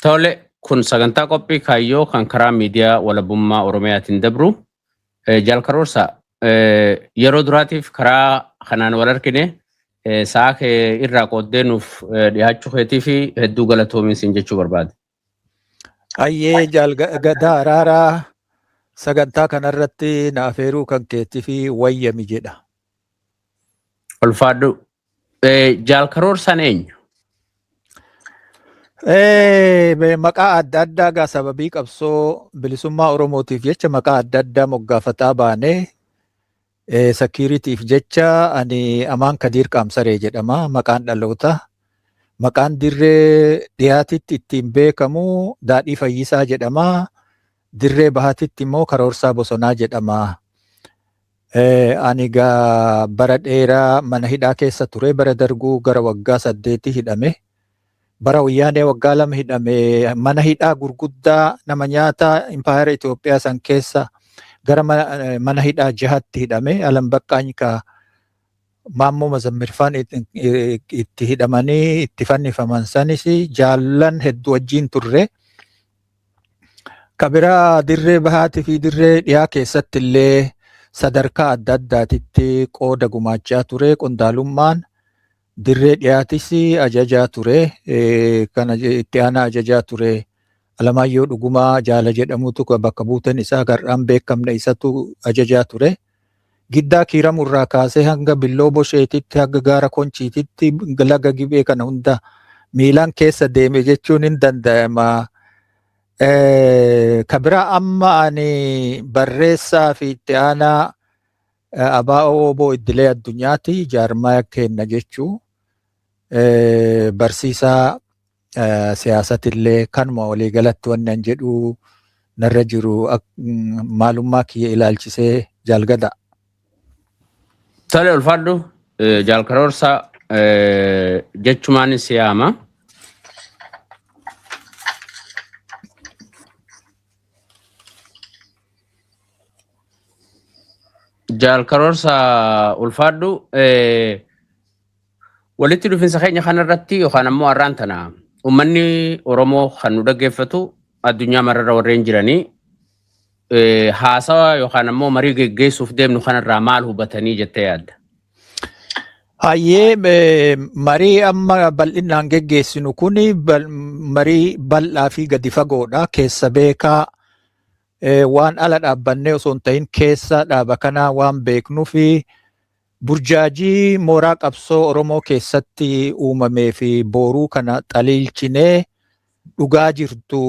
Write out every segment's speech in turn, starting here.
Tole kun sagantaa qophii kaayyoo kan karaa miidiyaa walabummaa Oromiyaatiin dabru jalqaroorsa yeroo duraatiif karaa kanaan wal argine sa'a kee irraa qooddeenuuf dhiyaachuu keetii fi hedduu galatoomiin jechuu barbaade. Ayyee jaalgadaa araaraa sagantaa kanarratti na afeeruu kan keetii fi wayyami jedha. Ulfaadhu jalqaroorsaan eenyu? Maqaa adda addaa gaa sababii qabsoo bilisummaa Oromootiif jecha maqaa adda addaa moggaafataa baanee sakiriitiif jecha ani Amaan Kadiir Qaamsaree jedhama maqaan dhaloota. Maqaan dirree dhiyaatitti ittiin beekamu Daadhii Fayyisaa jedhama. Dirree bahaatitti immoo Karoorsaa Bosonaa jedhama. Ani gaa bara dheeraa mana hidhaa keessa ture bara darguu gara waggaa 8 hidhame. Bara wayyaanee waggaa 2 hidhame mana hidhaa gurguddaa nama nyaataa Impaayera Itoophiyaa san keessa gara mana hidhaa 6tti hidhame. Alam Baqqaany ka Maammoo Mazammirfaan itti hidhamanii itti fannifaman sanis jaallan hedduu wajjin turre. Kabiraa dirree bahaatii fi dirree dhiyaa keessatti illee sadarkaa adda addaatitti qooda gumaachaa ture. Qondaalummaan dirree dhiyaatis ajajaa ture. Kana itti aanaa ajajaa ture. Alamaayyoo Dhugumaa Jaala jedhamutu bakka buuteen isaa gar'aan beekamne isatu ajajaa ture. Giddaa Kiiramurraa kaasee hanga Billoo Bosheetitti hanga Gaara Konchiititti laga Gibee kana hunda miilaan keessa deeme jechuun hin danda'ama. Kabiraa amma ani barreessaa fi itti aanaa Abaa'oo Oboo Iddilee Addunyaati jaarmaa kenna jechuu. Barsiisaa siyaasatillee kanuma waliigalatti wannan jedhu narra jiru maalummaa kiyya ilaalchisee jaalgada. Tole ulfaadhu jalqaroorsa jechumaan siyaama. Jalqaroorsa ulfaadhu walitti dhufinsa keenya kanarratti yookaan ammoo har'aan tana uummanni Oromoo kan nu dhaggeeffatu addunyaa mararra warreen jiranii haasawa yookaan ammoo marii geggeessuuf deemnu kanarraa maal hubatanii jettee yaadda? Hayyee marii amma bal'inaan geggeessinu kun marii bal'aa fi gadi fagoodha. Keessa beekaa waan ala dhaabbannee osoo hin ta'in keessa dhaaba kanaa waan beeknuu fi burjaajii mooraa qabsoo Oromoo keessatti uumamee fi booruu kana xaliilchinee dhugaa jirtu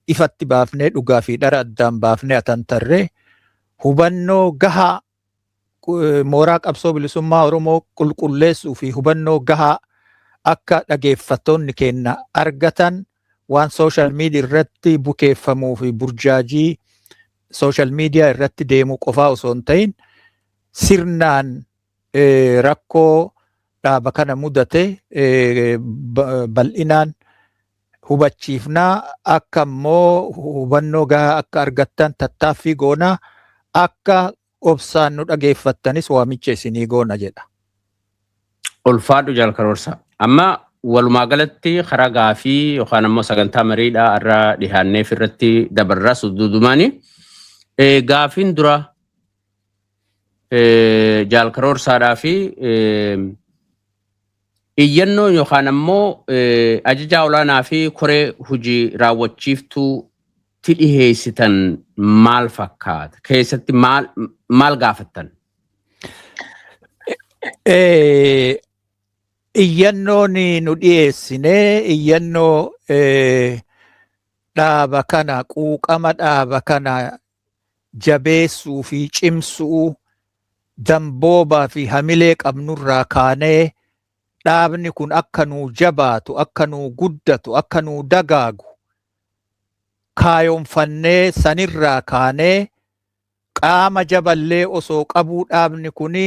ifatti baafnee dhugaa fi dhara addaan baafnee atantarree hubannoo gahaa mooraa qabsoo bilisummaa Oromoo qulqulleessuu fi hubannoo gahaa akka dhageeffattoonni keenya argatan waan sooshaal miidiyaa irratti bukeeffamuu fi burjaajii sooshaal miidiyaa irratti deemuu qofaa osoo hin ta'in sirnaan rakkoo dhaaba kana mudate bal'inaan hubachiifnaa akka immoo hubannoo gahaa akka argattan tattaaffii goonaa akka obsaan nu dhageeffattanis waamicha isinii goona jedha. Ulfaadhu jalqaroorsa. Amma walumaa galatti karaa gaafii yookaan ammoo sagantaa mariidhaa irra dhihaanneef irratti dabarraa suduudumaani gaafiin dura jalqaroorsaadhaa fi iyyannoon yookaan ammoo ajajaa olaanaa fi koree hojii raawwachiiftuu ti dhiheessitan maal fakkaata? Keessatti maal gaafattan? Iyyannoon nu dhiyeessine iyyannoo dhaaba kana quuqama dhaaba kana jabeessuu fi cimsuu damboobaa fi hamilee qabnurraa kaanee dhaabni kun akka nuu jabaatu, akka nuu guddatu, akka nuu dagaagu kaayoonfannee sanirraa kaanee qaama jaballee osoo qabuu dhaabni kuni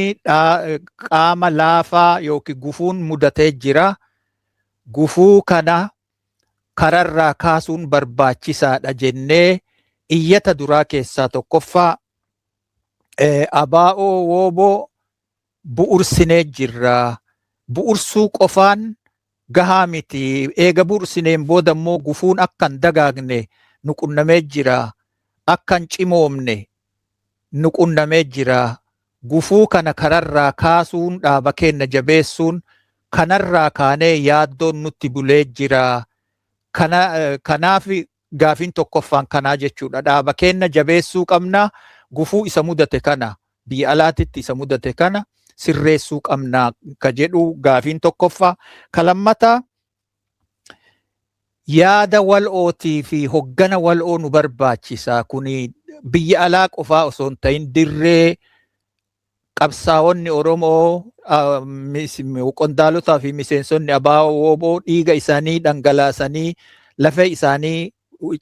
qaama laafaa yookiin gufuun mudatee jira. Gufuu kana kararraa kaasuun barbaachisaadha jennee iyyata duraa keessaa tokkoffaa abaa'oo wooboo bu'ursinee jirra. Bu'ursuu qofaan gahaa miti. Eega bu'ursineen booda immoo gufuun akka hin dagaagne nu qunnamee jira. Akka hin cimoomne nu qunnamee jira. Gufuu kana kararraa kaasuun dhaaba keenya jabeessuun kanarraa kaanee yaaddoon nutti bulee jira. Kanaaf gaafiin tokkoffaan kanaa jechuudha. Dhaaba keenya jabeessuu qabna. Gufuu isa mudate kana biyya alaatitti isa mudate kana sirreessuu qabna ka jedhu gaafiin tokkoffaa. Kalammataa yaada wal'ootii fi hoggana wal'oo nu barbaachisa. Kuni biyya alaa qofaa osoo hin ta'in dirree qabsaa'onni Oromoo qondaalotaa fi miseensonni abaa'oo wooboo dhiiga isaanii dhangalaasanii lafee isaanii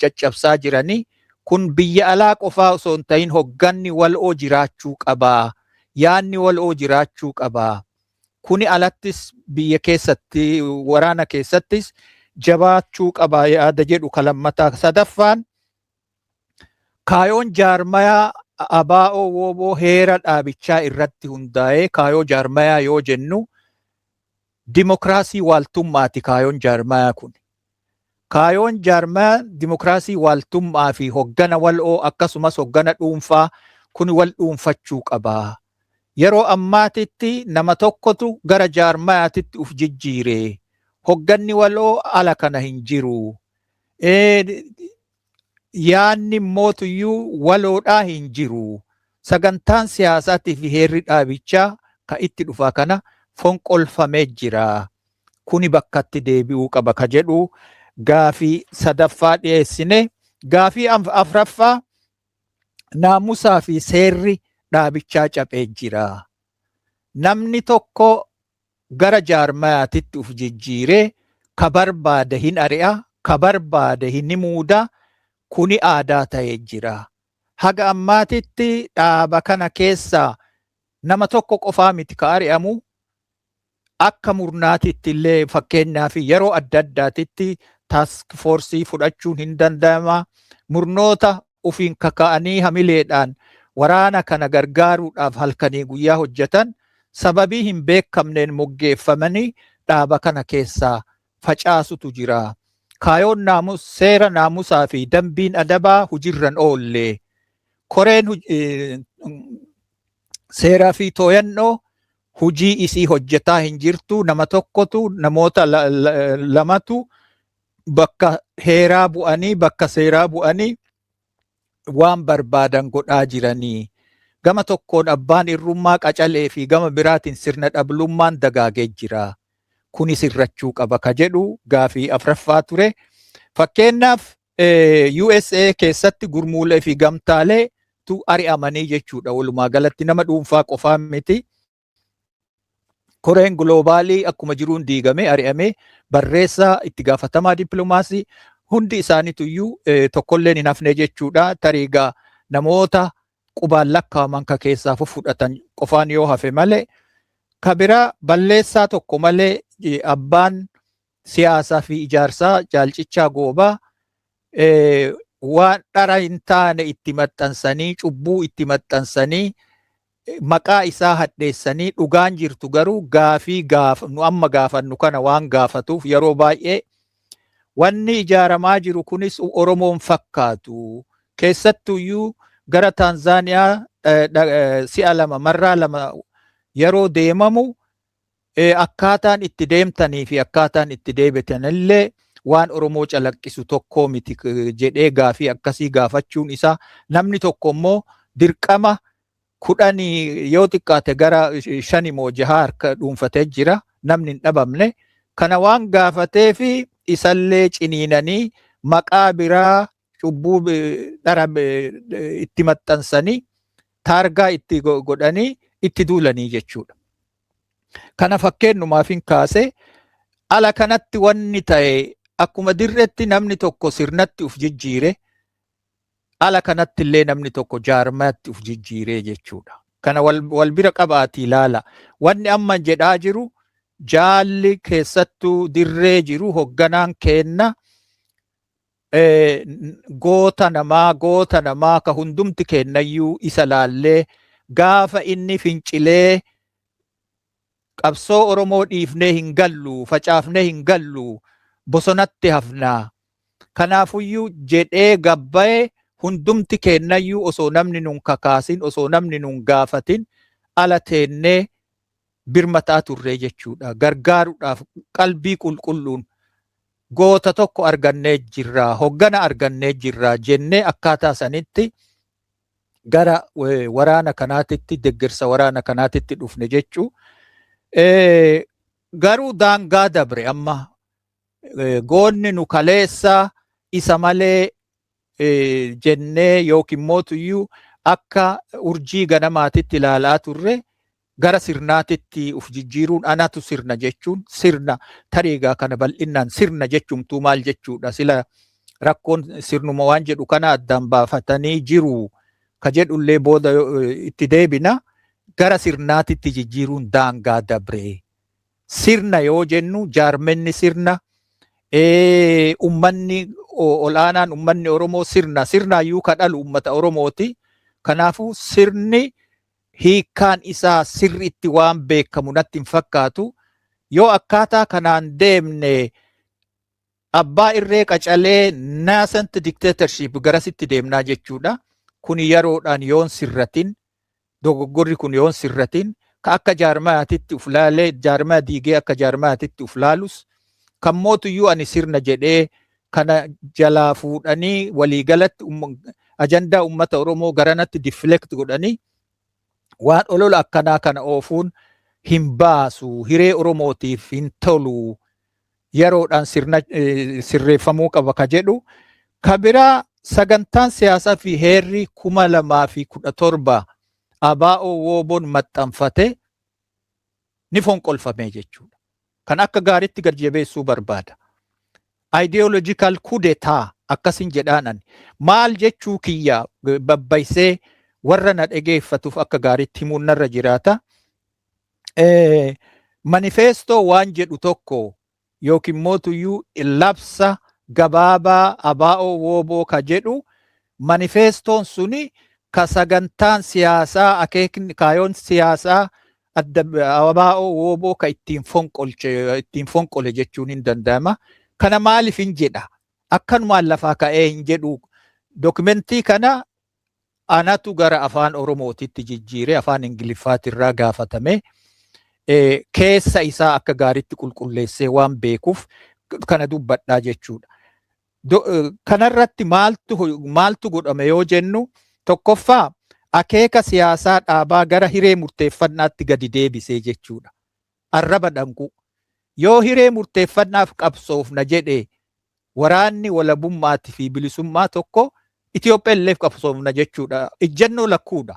caccabsaa jiranii. Kun biyya alaa qofaa osoo hin ta'in hogganni wal'oo jiraachuu qabaa. Yaanni wal'oo jiraachuu qabaa. Kuni alattis biyya keessatti waraana keessattis jabaachuu qabaa yaada jedhu kalammataa. Sadaffaan kaayoon jaarmayaa abaa'oo wooboo heera dhaabichaa irratti hundaa'ee kaayoo jaarmayaa yoo jennu dimokiraasii waaltummaati. Kaayoon jaarmayaa kun kaayoon jaarmayaa dimokiraasii waaltummaa fi hoggana wal'oo akkasumas hoggana dhuunfaa kun wal dhuunfachuu qabaa. Yeroo ammaatitti nama tokkotu gara jaarmayaatitti uf jijjiire. Hogganni wal'oo ala kana hin jiru. Yaanni mootuyyuu waloodhaa hin jiru. Sagantaan siyaasaatii fi heerri dhaabichaa ka itti dhufaa kana fonqolfamee jira. Kuni bakkatti deebi'uu qaba ka jedhu gaafii sadaffaa dhiyeessine. Gaafii afraffaa naamusaa fi seerri dhaabichaa caphee jira. Namni tokko gara jaarmayaatitti uf jijjiiree ka barbaade hin ari'a, ka barbaade hin muuda. Kuni aadaa ta'ee jira. Haga ammaatitti dhaaba kana keessaa nama tokko qofaa miti ka ari'amu. Akka murnaatitti illee fakkeenyaaf yeroo adda addaatitti taask foorsii fudhachuun hin danda'ama. Murnoota ufiin kaka'anii hamileedhaan waraana kana gargaaruudhaaf halkanii guyyaa hojjetan sababii hin beekamneen moggeeffamanii dhaaba kana keessaa facaasutu jira. Kaayoon seera naamusaa fi dambiin adabaa hujirran oolle. Koreen seeraa fi tooyannoo hujii isii hojjetaa hin jirtu. Nama tokkotu namoota lamatu bakka heeraa bu'anii bakka seeraa bu'anii waan barbaadan godhaa jiranii. Gama tokkoon abbaan irrummaa qacalee fi gama biraatiin sirna dhablummaan dagaagee jira. Kuni sirrachuu qaba ka jedhu gaafii afraffaa ture. Fakkeenyaaf USA keessatti gurmuulee fi gamtaaleetu ari'amanii jechuudha. Walumaa galatti nama dhuunfaa qofaa miti. Koreen giloobaalii akkuma jiruun diigamee ari'amee barreessaa itti gaafatamaa dippiloomaasii hundi isaaniituyyuu tokkolleen hin hafne jechuudha. Tariigaa namoota qubaan lakkaawaman ka keessaa fudhatan qofaan yoo hafe malee. Ka biraa balleessaa tokko malee abbaan siyaasaa fi ijaarsaa Jaalchichaa Goobaa waan dhara hin taane itti maxxansanii cubbuu itti maxxansanii maqaa isaa hadheessanii dhugaan jirtu garuu gaafii nu amma gaafannu kana waan gaafatuuf yeroo baay'ee wanni ijaaramaa jiru kunis Oromoon fakkaatu. Keessattuyyuu gara Taanzaaniyaa si'a lama marraa lama yeroo deemamu akkaataan itti deemtanii fi akkaataan itti deebitan illee waan Oromoo calaqqisu tokkoo miti jedhee gaafii akkasii gaafachuun isaa namni tokko immoo dirqama 10 yoo xiqqaate gara 5 moo 6 harka dhuunfatee jira. Namni hin dhabamne kana waan gaafatee fi isallee ciniinanii maqaa biraa cubbuu dhara itti maxxansanii taargaa itti godhanii itti duulanii jechuudha. Kana fakkeenyumaaf hin kaase ala kanatti wanni ta'e akkuma dirreetti namni tokko sirnatti uf jijjiire ala kanatti illee namni tokko jaarmaatti uf jijjiiree jechuudha. Kana wal bira qabaati ilaala. Wanni amma jedhaa jiru jaalli keessattuu dirree jiru hogganaan kenna goota namaa ka hundumti kennayyuu isa laallee gaafa inni fincilee qabsoo Oromoo dhiifnee hin gallu, facaafnee hin gallu, bosonatti hafnaa. Kanaafuyyuu jedhee gabbaa'e hundumti kennayyuu osoo namni nun kakaasin, osoo namni nun gaafatin ala teennee birmataa turree jechuudha. Gargaaruudhaaf qalbii qulqulluun goota tokko argannee jirra, hoggana argannee jirra jennee akkaataa sanitti gara waraana kanaatitti, deeggarsa waraana kanaatitti dhufne jechuu. Garuu daangaa dabre amma goonni nu kaleessa isa malee jennee yookiin mootuyyuu akka urjii ganamaatitti ilaalaa turre gara sirnaatitti uf jijjiiruun anatu sirna jechuun sirna tariigaa kana bal'innaan sirna jechuumtuu maal jechuudha. Sila rakkoon sirnuma waan jedhu kana addaan baafatanii jiru ka jedhullee booda itti deebina. Gara sirnaatitti jijjiiruun daangaa dabre. Sirna yoo jennu jaarmenni sirna, ummanni olaanaan ummanni Oromoo sirnaayyuu ka dhalu ummata Oromooti. Kanaafuu sirni hiikkaan isaa sirriitti waan beekamu natti hin fakkaatu. Yoo akkaataa kanaan deemne abbaa irree qacalee nascent dictatorship garasitti deemnaa jechuudha. Kun yeroodhaan yoon sirratin, dogoggorri kun yoon sirratin, ka akka jaarmaatitti uf laalee jaarmaa diigee akka jaarmaatitti uf laalus kan mootuyyuu ani sirna jedhee kana jalaa fuudhanii waliigalatti ajandaa ummata Oromoo garanatti deflect godhanii waan olola akkanaa kana oofuun hin baasu, hiree Oromootiif hin tolu, yeroodhaan sirreeffamuu qaba ka jedhu. Ka biraa sagantaan siyaasaa fi heerri 2017 ABO WOBOn maxxanfate ni fonqolfame jechuudha. Kan akka gaariitti gad jabeessuu barbaada. Ideological kudeta akkasin jedhaanan maal jechuu kiyya babbaysee warra na dhageeffatuuf akka gaariitti himuun narra jiraata. Manifeestoo waan jedhu tokko yookiin mootuyyuu labsa gabaabaa ABO WOBO ka jedhu manifeestoon suni ka sagantaan siyaasaa akeekni kaayoon siyaasaa ABO WOBO ka ittiin fonqole jechuun hin danda'ama. Kana maaliif hin jedha? Akkanumaan lafaa ka'ee hin jedhu. Dokumentii kana anatu gara afaan Oromootitti jijjiiree afaan Ingiliffaatirraa gaafatame keessa isaa akka gaariitti qulqulleessee waan beekuuf kana dubbadhaa jechuudha. Kanarratti maaltu godhame yoo jennu tokkoffaa akeeka siyaasaa dhaabaa gara hiree murteeffannaatti gadi deebisee jechuudha. Arraba dhanqu. Yoo hiree murteeffannaaf qabsoofna jedhe waraanni walabummaatti fi bilisummaa tokko Itoophiyaa illee qabsoofna jechuudha. Ijjannoo lakkuudha.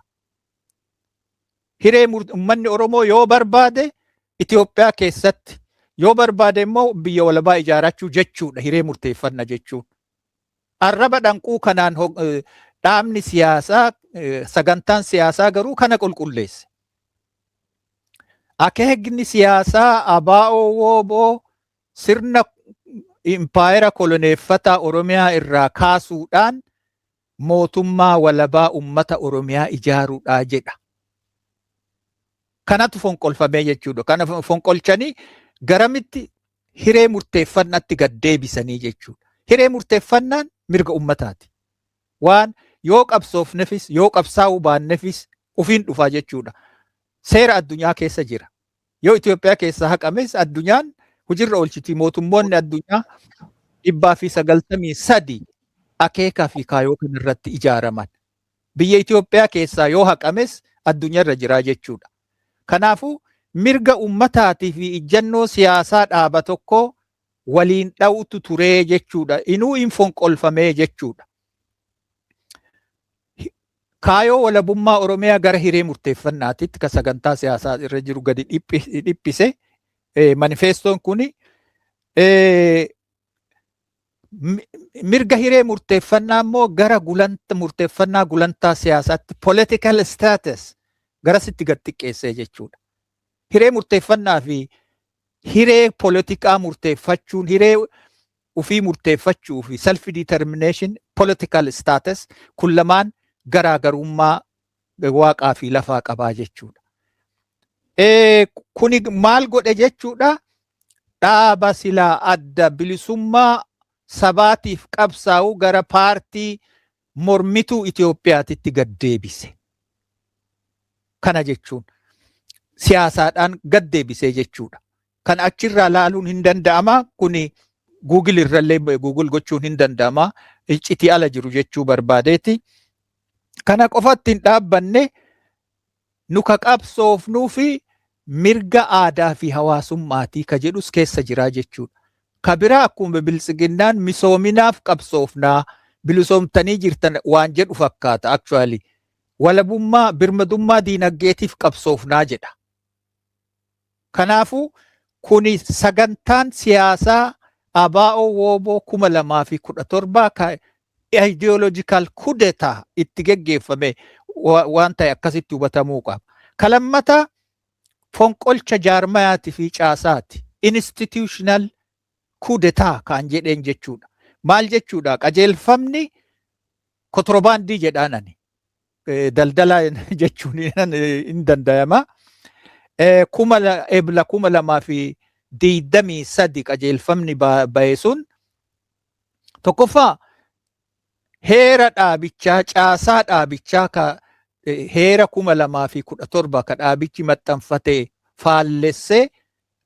Hiree ummanni Oromoo yoo barbaade Itoophiyaa keessatti, yoo barbaade immoo biyya walabaa ijaarachuu jechuudha hiree murteeffanna jechuun. Arraba dhanquu kanaan dhaabni siyaasaa sagantaan siyaasaa garuu kana qulqulleesse. Akeekni siyaasaa ABO WOBO sirna impaayera koloneeffataa Oromiyaa irraa kaasuudhaan mootummaa walabaa ummata Oromiyaa ijaaruudhaa jedha. Kanatu fonqolfamee jechuudha. Kana fonqolchanii garamitti hiree murteeffannatti gad deebisanii jechuudha. Hiree murteeffannaan mirga ummataati. Waan yoo qabsoofnefis yoo qabsaa'uu baannefis ufiin dhufaa jechuudha. Seera addunyaa keessa jira. Yoo Itoophiyaa keessa haqames addunyaan hujirra oolchiti. Mootummoonni addunyaa 193 akeekaa fi kaayoo kanarratti ijaaraman. Biyya Itoophiyaa keessaa yoo haqames addunyaarra jira jechuudha. Kanaafuu mirga ummataatii fi ijjannoo siyaasaa dhaaba tokko waliin dha'utu turee jechuudha. Inuu hin fonqolfamee jechuudha. Kaayoo walabummaa Oromiyaa gara hiree murteeffannaatitti ka sagantaa siyaasaa irra jiru gadi dhiphise manifeestoon kuni mirga hiree murteeffannaa immoo gara murteeffannaa gulantaa siyaasaatti political status garasitti gad xiqqeessee jechuudha. Hiree murteeffannaa fi hiree politikaa murteeffachuun, hiree ufii murteeffachuu fi self determination political status kun lamaan garaagarummaa waaqaa fi lafaa qabaa jechuudha. Kuni maal godhe jechuudha? Dhaaba silaa adda bilisummaa sabaatiif qabsaa'u gara paartii mormituu Itoophiyaatitti gad deebise. Kana jechuun siyaasaadhaan gad deebisee jechuudha. Kan achirraa laaluun hin danda'ama. Kuni Google irrallee Google gochuun hin danda'ama. Iccitii ala jiru jechuu barbaadeeti. Kana qofatti hin dhaabbanne nu ka qabsoofnuu fi mirga aadaa fi hawaasummaatii ka jedhus keessa jira jechuudha. Ka biraa akkuma bilisiginnaan misoominaaf qabsoofnaa bilisoomtanii jirtan waan jedhu fakkaata. Actually walabummaa birmadummaa diinagdeetiif qabsoofnaa jedha. Kanaafuu kuni sagantaan siyaasaa ABO WOBO 2017 ka ideological kudeta itti geggeeffame waan ta'e akkasitti hubatamuu qaba. Kalammata fonqolcha jaarmayaati fi caasaati. Institutional kudeta kan jedheen jechuudha. Maal jechuudha? Qajeelfamni kontirobaandii jedhaanani. Daldala jechuun hin danda'ama. Ebla 2023 qajeelfamni ba'e sun tokkoffaa heera dhaabichaa caasaa dhaabichaa ka heera 2017 ka dhaabichi maxxanfatee faallessee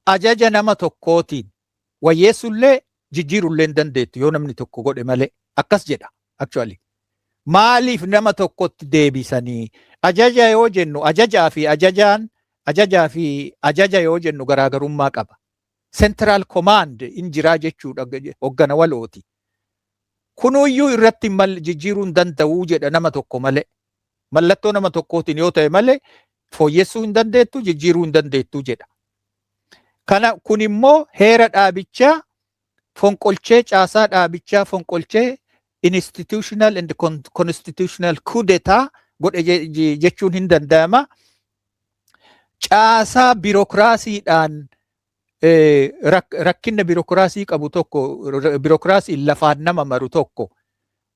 ajaja nama tokkootiin wayyeessullee jijjiirullee hin dandeettu yoo namni tokko godhe malee akkas jedha. Actually maaliif nama tokkotti deebisanii ajaja yoo jennu ajajaa fi ajaja yoo jennu garaagarummaa qaba. Central command in jiraa jechuudha hoggana walooti. Kunuyyuu irratti jijjiiruu hin danda'uu jedha nama tokko malee. Mallattoo nama tokkootiin yoo ta'e malee fooyyessuu hin dandeettu jijjiiruu hin dandeettu jedha. Kun immoo heera dhaabichaa fonqolchee caasaa dhaabichaa fonqolchee institutional and constitutional kudeta godhe jechuun hin danda'ama. Caasaa biirokraasiidhaan rakkinna biirokraasii qabu tokko biirokraasiin lafaan nama maru tokko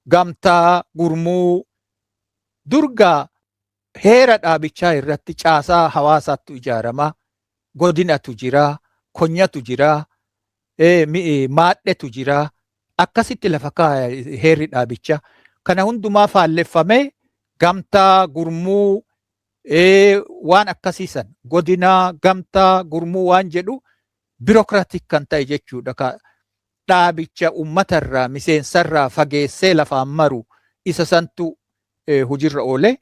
gamtaa gurmuu durgaa heera dhaabichaa irratti caasaa hawaasaatu ijaarama. Godinatu jira, konyatu jira, maadhetu jira. Akkasitti lafa kaaya heerri dhaabichaa. Kana hundumaa faalleffamee gamtaa gurmuu waan akkasiisan godinaa gamtaa gurmuu waan jedhu biirokraatik kan ta'e jechuudha. Dhaabicha uummatarraa miseensarraa fageessee lafaan maru isa santu hujirra oole.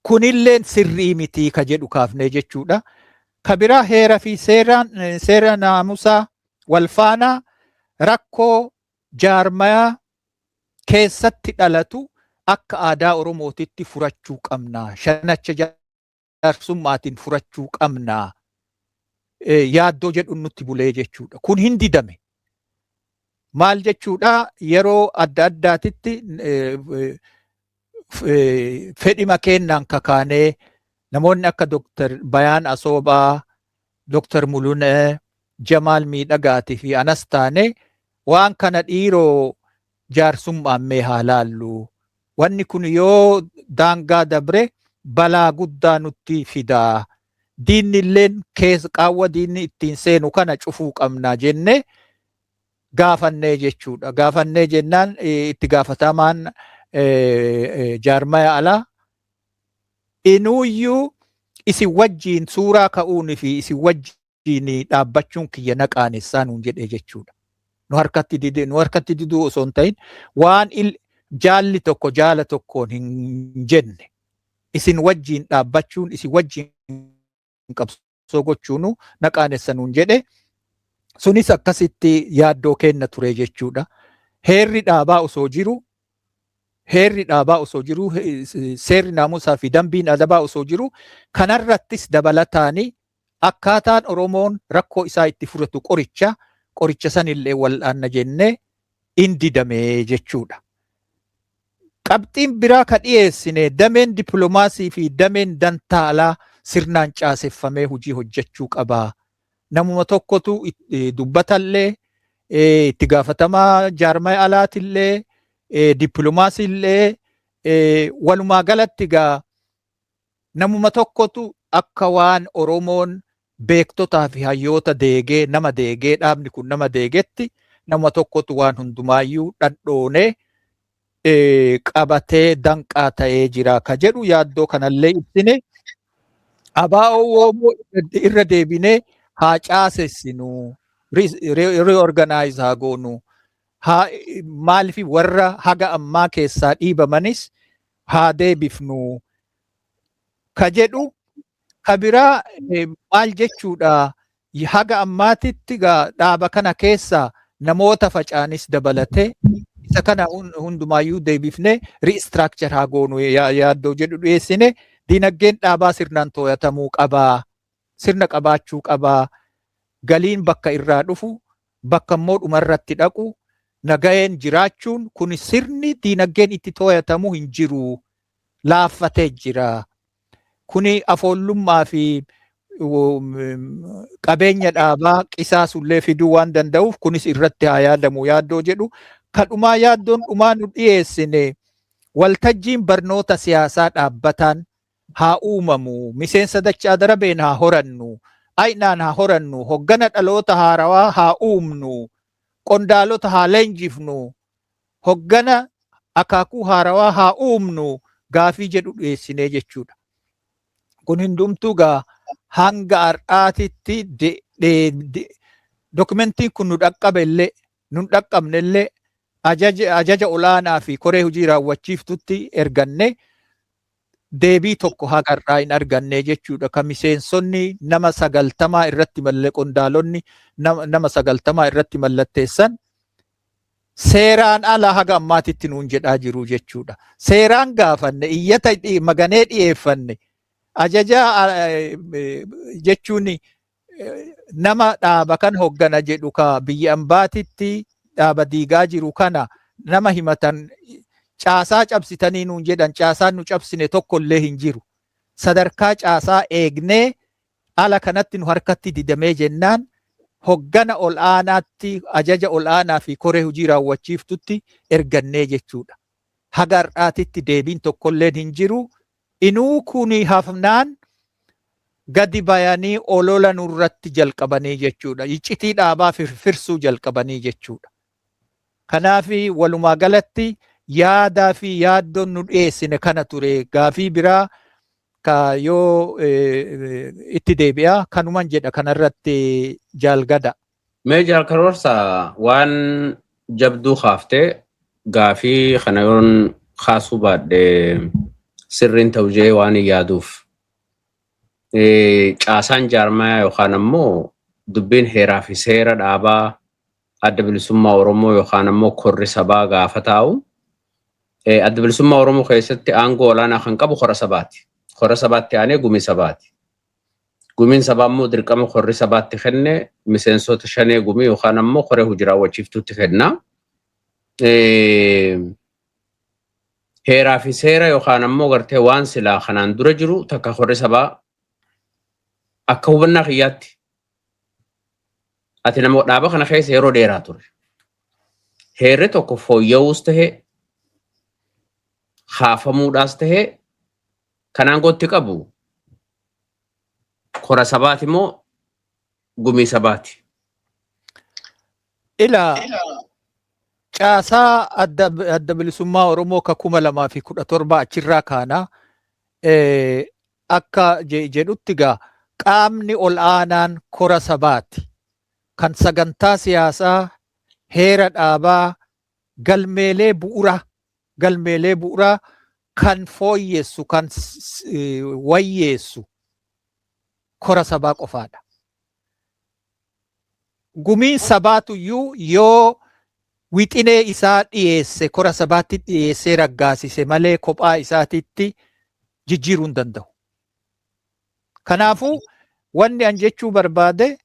Kunilleen sirrii mitii ka jedhu kaafnee jechuudha. Ka biraa heera fi seera naamusaa walfaanaa rakkoo jaarmayaa keessatti dhalatu akka aadaa Oromootitti furachuu qabnaa. Shanacha jaarsummaatiin furachuu qabnaa. Yaaddoo jedhu nutti bulee jechuudha. Kun hin didame. Maal jechuudha? Yeroo adda addaatitti fedhima kennaan kakaanee namoonni akka Dr. Bayaan Asoobaa, Dr. Mulunee, Jamaal Miidhagaatii fi anas taane waan kana dhiiroo jaarsummaan mee haa laallu. Wanni kun yoo daangaa dabre balaa guddaa nutti fidaa. Diinni illeen qaawwa diinni ittiin seenu kana cufuu qabnaa jenne gaafannee jechuudha. Gaafannee jennaan itti gaafatamaan jaarmaya alaa inuuyyuu isin wajjiin suuraa ka'uun fi isin wajjiin dhaabbachuun kiyya naqaanessaa nuun jedhee jechuudha. Nu harkatti diduu osoo hin ta'in waan jaalli tokko jaala tokkoon hin jenne isin wajjiin dhaabbachuun isin wajjiin qabsoo gochuun naqaanessaa nuun jedhe. Sunis akkasitti yaaddoo kenna ture jechuudha. Heerri dhaabaa osoo jiru seerri naamusaa fi dambiin adabaa osoo jiru kanarrattis dabalataanii akkaataan Oromoon rakkoo isaa itti furatu qoricha qoricha sanillee wal'aanna jennee in didamee jechuudha. Qabxiin biraa ka dhiyeessine dameen dippiloomaasii fi dameen dantaalaa sirnaan caaseffamee hojii hojjechuu qabaa. Namuma tokkotu dubbatallee itti gaafatamaa jaarmaya alaatillee dippiloomaasiillee walumaa galatti gaa namuma tokkotu akka waan Oromoon beektotaa fi hayyoota deegee nama deegee dhaabni kun nama deegetti nama tokkotu waan hundumaayyuu dhandhoonee qabatee danqaa ta'ee jira ka jedhu yaaddoo kanallee ibsine ABO irra deebinee haa caasessinu reorganize haa goonu maaliif warra haga ammaa keessaa dhiibamanis haa deebifnu ka jedhu ka biraa maal jechuudha haga ammaatitti dhaaba kana keessaa namoota facaanis dabalatee isa kana hundumaayyuu deebifne restructure haa goonu yaaddoo jedhu dhiyeessine diinagdeen dhaabaa sirnaan to'atamuu qabaa sirna qabaachuu qabaa galiin bakka irraa dhufu bakka immoo dhumarratti dhaqu nagayeen jiraachuun kun sirni diinagdeen itti to'atamuu hin jiru laaffatee jira. Kuni afoollummaa fi qabeenya dhaabaa qisaasullee fiduu waan danda'uuf kunis irratti haa yaadamu yaaddoo jedhu kadhumaa yaaddoon dhumaa nu dhiyeessine waltajjiin barnoota siyaasaa dhaabbataan haa uumamu miseensa dachaa darabeen haa horannu aynaan haa horannu hoggana dhaloota haarawaa haa uumnu qondaalota haa leenjifnu hoggana akaakuu haarawaa haa uumnu gaafii jedhu dhiyeessinee jechuudha. Kun hundumtuu gaa hanga har'aatitti dokumentiin kun nu dhaqqabellee nun dhaqqabnellee ajaja olaanaa fi koree hojii raawwachiiftutti erganne deebii tokko haga har'aa hin arganne jechuudha. Ka miseensonni nama 90 irratti qondaalonni nama 90 irratti mallatteessan seeraan ala haga ammaatitti nuun jedhaa jiru jechuudha. Seeraan gaafanne iyyata maganee dhiyeeffanne ajaja jechuun nama dhaaba kan hoggana jedhu ka biyya ambaatitti dhaaba diigaa jiru kana nama himatan caasaa cabsitanii nuun jedhan caasaan nu cabsine tokkollee hin jiru. Sadarkaa caasaa eegnee ala kanatti nu harkatti didamee jennaan hoggana ol aanaatti ajaja ol aanaa fi koree hojii raawwachiiftutti ergannee jechuudha. Haga har'aatitti deebiin tokkollee hin jiru. Inuu kuni hafnaan gadi bayanii olola nurratti jalqabanii jechuudha. Iccitii dhaabaa firfirsuu jalqabanii jechuudha. Kanaaf walumaa galatti yaadaa fi yaaddoon nu dhiyeessine kana ture gaafii biraa ka yoo itti deebi'a kanuman jedha kanarratti jaalgada. Mee jaalkaroorsa waan jabduu kaaftee gaafii kana yoon kaasuu baadhee sirriin ta'ujee waan yaaduuf caasaan jaarmayaa yookaan ammoo dubbiin heeraa fi seera dhaabaa adda bilisummaa Oromoo yookaan ammoo korri sabaa gaafa taa'u adda bilisummaa Oromoo keessatti aangoo olaanaa kan qabu kora sabaati. Kora sabaatti aanee gumii sabaati. Gumiin sabaa immoo dirqama korri sabaatti kenne miseensota shanee gumii yookaan ammoo koree hojii raawwachiiftuutti kenna. Heeraa fi seera yookaan ammoo gartee waan silaa kanaan dura jiru takka korri sabaa akka hubannaa kiyyaatti. Ati nama dhaaba kana keessa yeroo dheeraa ture. Heerri tokko fooyya'uus tahee haafamuudhaas tahee kanaan gootti qabu kora sabaati moo gumii sabaati? Ila caasaa adda bilisummaa Oromoo ka 2017 achirraa kaana akka jedhutti gaa qaamni ol aanaan kora sabaati. Kan sagantaa siyaasaa heera dhaabaa galmeelee bu'uraa kan fooyyessu kan wayyeessu kora sabaa qofaadha. Gumiin sabaatuyyuu yoo wixinee isaa dhiyeesse kora sabaatti dhiyeessee raggaasise malee kophaa isaatitti jijjiiruu hin danda'u. Kanaafuu wanni an jechuu barbaade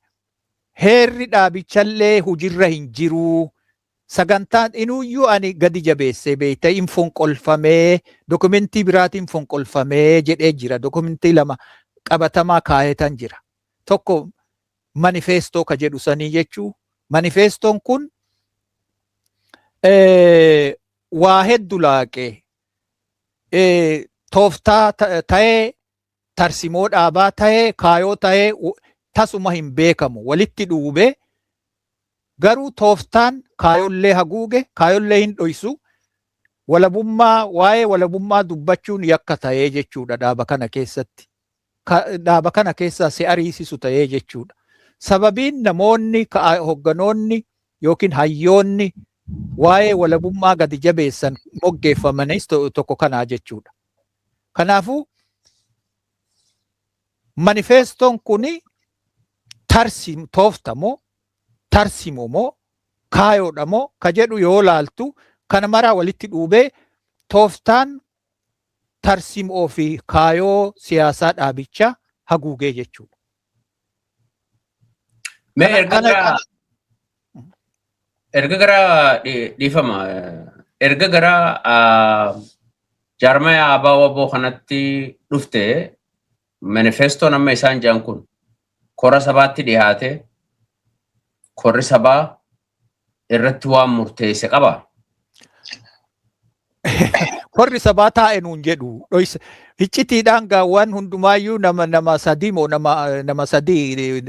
heerri dhaabichallee hujirra hin jiru. Sagantaan inuuyyuu ani gadi jabeessee beeyta in fonqolfamee dokumentii biraatiin fonqolfamee jedhee jira. Dokumentii lama qabatamaa kaayetan jira. Tokko manifestoo ka jedhu sanii jechuu. Manifestoon kun waa heddu laaqee tooftaa ta'ee tarsimoo dhaabaa ta'ee kaayoo ta'ee tasuma hin beekamu walitti dhuube garuu tooftaan kaayollee haguuge kaayollee hin dhoysu walabummaa waa'ee walabummaa dubbachuun yakka ta'ee jechuudha dhaaba kana keessatti. Dhaaba kana keessaa si ariisisu ta'ee jechuudha. Sababiin namoonni hogganoonni yookiin hayyoonni waa'ee walabummaa gadi jabeessan moggeeffamanis tokko kanaa jechuudha. Kanaafuu manifestoon kuni tooftamoo tarsimoo kaayoodhamoo ka jedhu yoo laaltu kana maraa walitti dhuubee tooftaan tarsimoo fi kaayoo siyaasaa dhaabichaa haguugee jechuudha. Erga gara dhiifama erga gara jaarmaya abaa waboo kanatti dhufte manifestoon amma isaan jedhan kun kora sabaatti dhiyaate korri sabaa irratti waan murteesse qaba. Korri sabaa taa'e nuun jedhu hiccitiidhaan gaawwan hundumaayyuu nama sadii moo nama sadii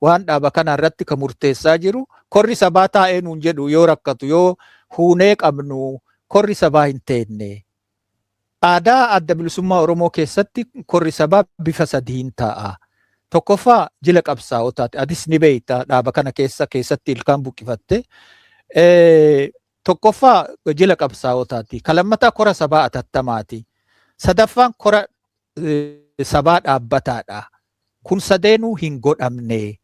waan dhaaba kana irratti ka murteessaa jiru korri sabaa taa'e nuun jedhu yoo rakkatu yoo huunee qabnu korri sabaa hin teenne. Aadaa adda bilisummaa Oromoo keessatti korri sabaa bifa sadiin taa'a. Tokkoffaa jila qabsaa'otaati. Adis ni beeyta dhaaba kana keessatti ilkaan buqqifatte. Tokkoffaa jila qabsaa'otaati. Kalammataa kora sabaa atattamaati. Sadaffaan kora sabaa dhaabbataadha. Kun sadeenuu hin godhamne.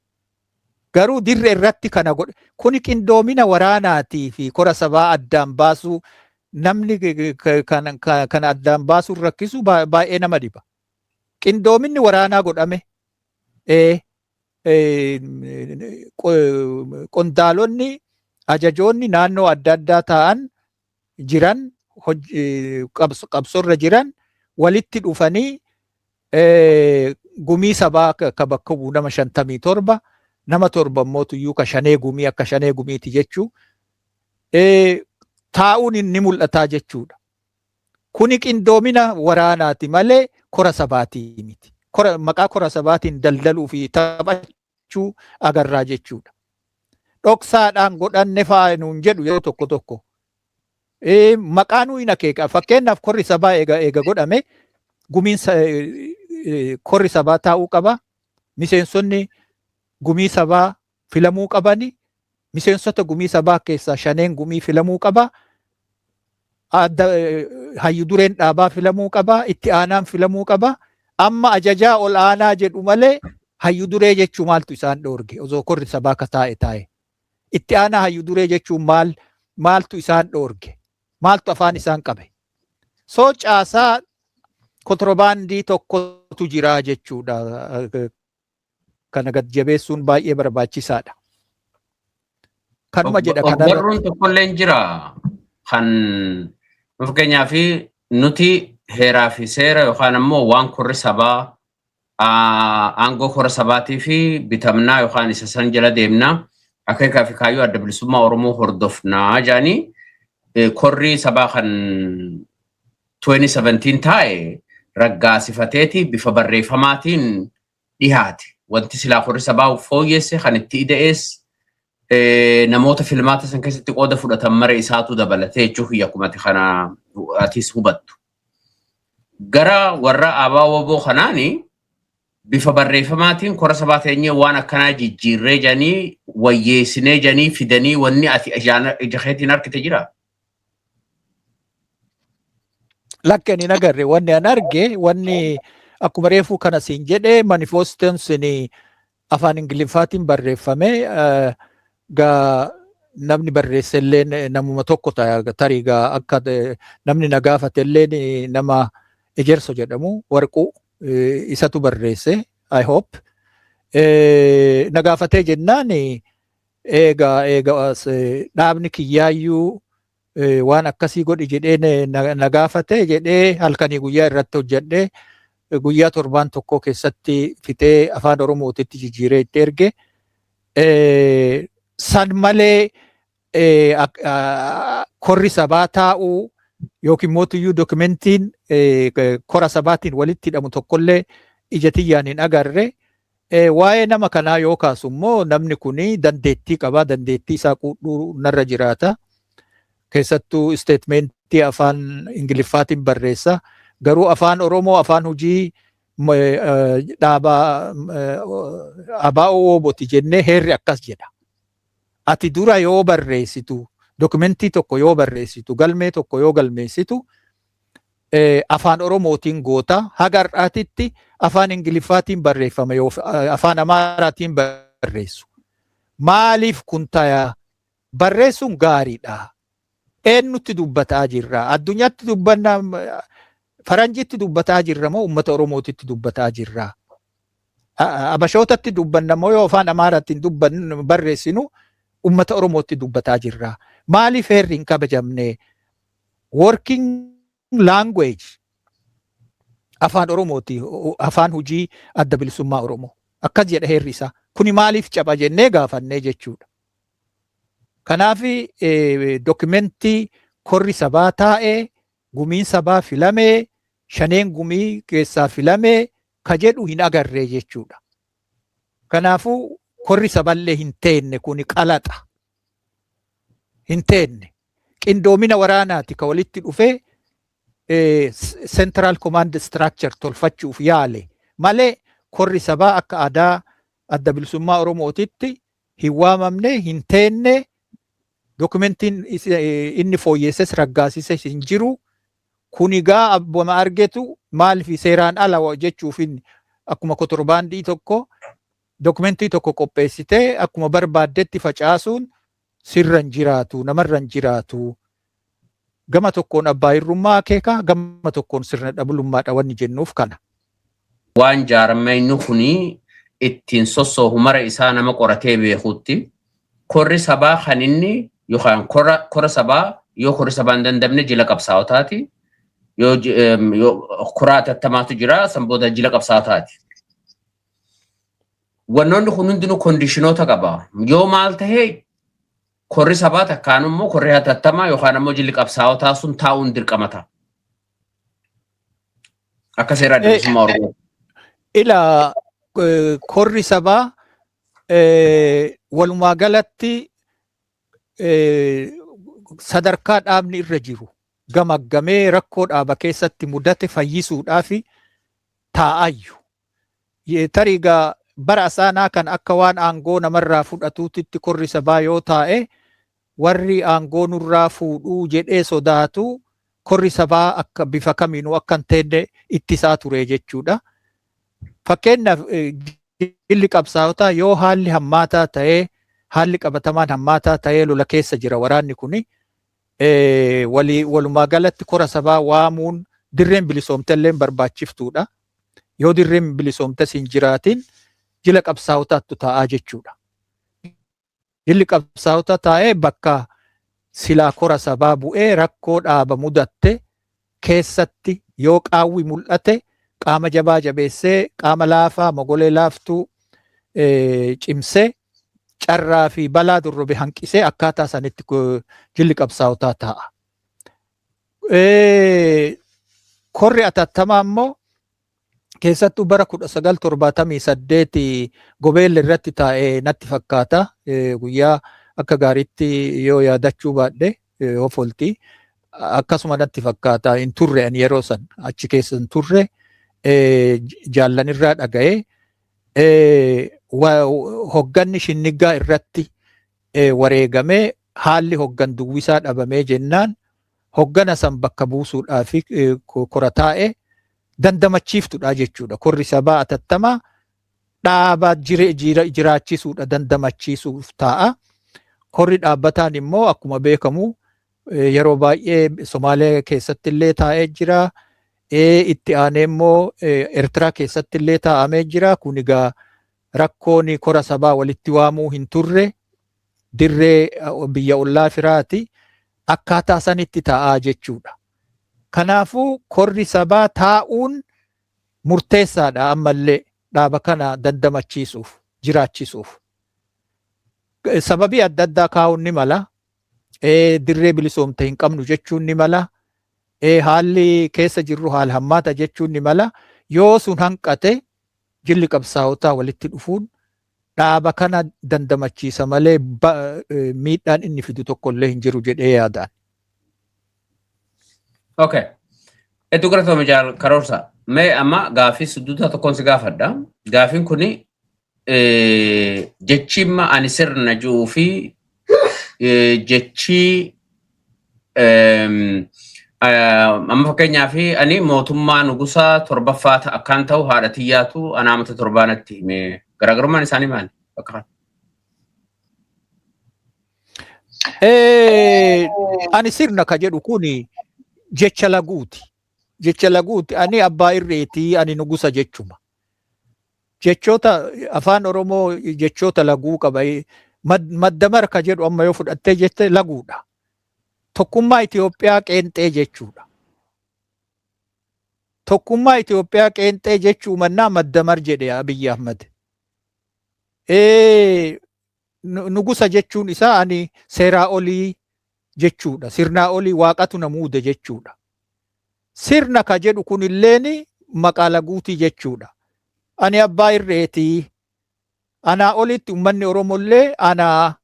Garuu dirree irratti kana godhe. Kuni qindoomina waraanaatii fi kora sabaa addaan baasuu namni kana addaan baasuu rakkisu baay'ee nama dhiba. Qindoominni waraanaa godhame. Qondaalonni ajajoonni naannoo adda addaa ta'an jiran qabsorra jiran walitti dhufanii gumii sabaa ka bakka bu'u nama 57 nama 7 immoo tuyyuu ka shanee gumii akka shanee gumiiti jechuu taa'uun ni mul'ataa jechuudha. Kuni qindoomina waraanaati malee kora sabaatii miti. Maqaa kora sabaatiin daldaluu fi taphachuu agarraa jechuudha. Dhoksaadhaan godhanne fa'aa nuun jedhu yeroo tokko tokko. Maqaa nuyi akeeka. Fakkeenyaaf korri sabaa eega godhame gumiin korri sabaa taa'uu qaba. Miseensonni gumii sabaa filamuu qabani. Miseensota gumii sabaa keessaa shaneen gumii filamuu qaba. Hayyu dureen dhaabaa filamuu qaba. Itti aanaan filamuu qaba. Amma ajajaa ol aanaa jedhu malee hayyu duree jechuu maaltu isaan dhoorge osoo korri sabaa ka taa'e. Itti aanaa hayyu duree jechuun maaltu isaan dhoorge? Maaltu afaan isaan qabe? Soo caasaa kontirobaandii tokkotu jira jechuudha. Kana gad jabeessuun baay'ee barbaachisaadha. Kanuma jedha kanarra. Barruun tokkollee jira kan fakkeenyaa fi nuti heeraa fi seera yookaan ammoo waan korri sabaa aangoo kora sabaatii fi bitamnaa yookaan isa san jala deemnaa akeekaa fi kaayyoo adda bilisummaa Oromoo hordofnaa jaanii korri sabaa kan 2017 taa'e raggaasifateeti bifa barreeffamaatiin dhihaate. Wanti silaa korri sabaa fooyyesse kan itti ida'ees namoota filmaata san keessatti qooda fudhatan mara isaatu dabalatee jechuun yakkumati kana atis hubattu. Gara warra abaa waboo kanaani bifa barreeffamaatiin kora sabaa teenyee waan akkanaa jijjiirree janii wayyeessinee janii fidanii wanni ati ijaheetiin harkite jira. Lakkeen hin agarre wanni an arge wanni akkuma reefuu kana siin jedhee manifestoon sun afaan Ingiliffaatiin barreeffame gaa namni barreessellee namuma tokko tarii gaa akka namni na gaafatellee nama Ejerso jedhamu warquu isatu barreesse I hope Na gaafatee jennaan eega dhaabni kiyyaayyuu waan akkasii godhi jedhee na gaafate jedhee halkanii guyyaa irratti hojjedhee guyyaa torbaan tokko keessatti fitee afaan Oromootitti jijjiiree itti erge. San malee korri sabaa taa'uu yookiin mootiyyuu dokumentiin kora sabaatiin walitti hidhamu tokkollee ija tiyyaan hin agarre. Waa'ee nama kanaa yoo kaasu immoo namni kuni dandeettii qaba, dandeettii isaa quudhuu narra jiraata. Keessattuu isteetmentii afaan Ingiliffaatiin barreessa. Garuu afaan Oromoo afaan hojii dhaabaa ABO Wobooti jennee heerri akkas jedha. Ati dura yoo barreessitu, dokumentii tokko yoo barreessitu, galmee tokko yoo galmeessitu, afaan Oromootiin goota. Haga har'aatitti afaan Ingiliffaatiin barreeffama yoo afaan Amaaraatiin barreessu. Maaliif kun ta'a? Barreessuun gaariidha. Eenyutti dubbataa jirra? Addunyaatti dubbannaa Faranjiitti dubbataa jirra moo uummata Oromootitti dubbataa jirra? Abashootatti dubbanna moo yoo afaan Amaaraatiin barreessinu uummata Oromootti dubbataa jirra? Maaliif heerri hin kabajamne? Working language afaan Oromooti, afaan hojii adda bilisummaa Oromoo. Akkas jedha heerri isaa. Kuni maaliif caba jennee gaafannee jechuudha. Kanaaf dokumentii korri sabaa taa'ee, gumiin sabaa filamee, shaneen gumii keessaa filamee ka jedhu hin agarree jechuudha. Kanaafuu korri saballee hin teenne kuni qalaxa. Hin teenne. Qindoomina waraanaati ka walitti dhufee Central Command Structure tolfachuuf yaale malee korri sabaa akka aadaa adda bilisummaa Oromootitti hin waamamne, hin teenne. Dokumentiin inni fooyyeesses raggaasises hin jiru. Kunigaa abbuma argetu maaliif seeraan ala jechuuf akkuma kotorbaandii tokko dokumentii tokko qopheessitee akkuma barbaaddetti facaasuun sirra hin jiraatu, namarra hin jiraatu. Gama tokkoon abbaa hirrummaa akeeka, gama tokkoon sirna dhabulummaadha wanni jennuuf kana. Waan jaarmaynu kuni ittiin sossoohu mara isaa nama qoratee beekutti korri sabaa kan inni yookaan kora sabaa yoo korri sabaa hin dandamne jila qabsaa'otaati. Yoo koraa atattamaatu jira san booda jila qabsaa'otaati. Wannoonni kun hundinuu kondiishinoota qaba. Yoo maal tahee korri sabaa takkaan immoo korri atattamaa yookaan immoo jilli qabsaa'otaa sun taa'uun dirqamata. Akka seera adda bilisummaa Oromoo. Ila korri sabaa walumaa galatti sadarkaa dhaabni irra jiru gamaggamee rakkoo dhaaba keessatti mudate fayyisuudhaaf taa'ayyu. Tariigaa bara asaanaa kan akka waan aangoo namarraa fudhatuutitti korri sabaa yoo taa'e warri aangoo nurraa fuudhuu jedhee sodaatu korri sabaa akka bifa kamiinuu akka hin teenne ittisaa ture jechuudha. Fakkeenyaaf jilli qabsaa'otaa yoo haalli hammaataa ta'ee haalli qabatamaan hammaataa ta'ee lola keessa jira waraanni kuni walumaa galatti kora sabaa waamuun dirreen bilisoomtellee barbaachiftuudha. Yoo dirreen bilisoomtes hin jiraatin jila qabsaa'otaattu taa'aa jechuudha. Jilli qabsaa'otaa taa'ee bakka silaa kora sabaa bu'ee rakkoo dhaaba mudatte keessatti yoo qaawwi mul'ate qaama jabaa jabeessee qaama laafaa mogolee laaftuu cimsee carraa fi balaa durrobe hanqisee akkaataa sanitti jilli qabsaa'otaa taa'a. Korri atattamaa immoo keessattuu bara 1978 Gobeelli irratti taa'ee natti fakkaata. Guyyaa akka gaariitti yoo yaadachuu baadhe ofolti. Akkasuma natti fakkaata hin turre ani yeroo san achi keessa hin turre jaallanirraa dhaga'ee hogganni Shinniggaa irratti wareegamee haalli hoggan duwwisaa dhabamee jennaan hoggana san bakka buusuudhaaf kora taa'e dandamachiiftuudha jechuudha. Korri sabaa atattamaa dhaaba jiraachisuudha dandamachiisuuf taa'a. Korri dhaabbataan immoo akkuma beekamu yeroo baay'ee Somaalee keessatti illee taa'ee jira. Itti aanee immoo Eertiraa keessatti illee taa'amee jira. Kun egaa rakkoon kora sabaa walitti waamuu hin turre dirree biyya ollaa firaati akkaataa sanitti taa'aa jechuudha. Kanaafuu korri sabaa taa'uun murteessaadha ammallee dhaaba kana dandamachiisuuf jiraachisuuf. Sababii adda addaa kaa'uun ni mala. Dirree bilisoomte hin qabnu jechuun ni mala. Haalli keessa jirru haala hammaata jechuun ni mala. Yoo sun hanqate jilli qabsaa'otaa walitti dhufuun dhaaba kana dandamachiisa malee miidhaan inni fidu tokkollee hin jiru jedhee yaadaan. Okay. Iddoo galatoomaa jaal karoorsa. Mee amma gaaffii sudduuta tokkoon si gaafadha. Gaaffiin kuni jechimma ani sirna jiruu fi jechi amma fakkeenyaaf ani mootummaa nugusaa torbaffaa akkaan ta'u haadha xiyyaatu anaamata torbaanatti hime garaagarummaan isaanii maali? Ani sirna ka jedhu kuni jecha laguuti. Jecha laguuti. Ani abbaa irreetii ani nugusa jechuma. Jechoota afaan Oromoo jechoota laguu qaba. Maddamar ka jedhu amma yoo fudhattee jette laguudha. Tokkummaa Itoophiyaa qeenxee jechuudha. Tokkummaa Itoophiyaa qeenxee jechuu mannaa maddamar jedhe Abiyyi Ahmad. Nugusa jechuun isaa ani seeraa olii jechuudha. Sirnaa olii waaqatu na muude jechuudha. Sirna ka jedhu kunilleen maqaa laguutii jechuudha. Ani abbaa irreetii. Anaa olitti uummanni Oromollee anaa.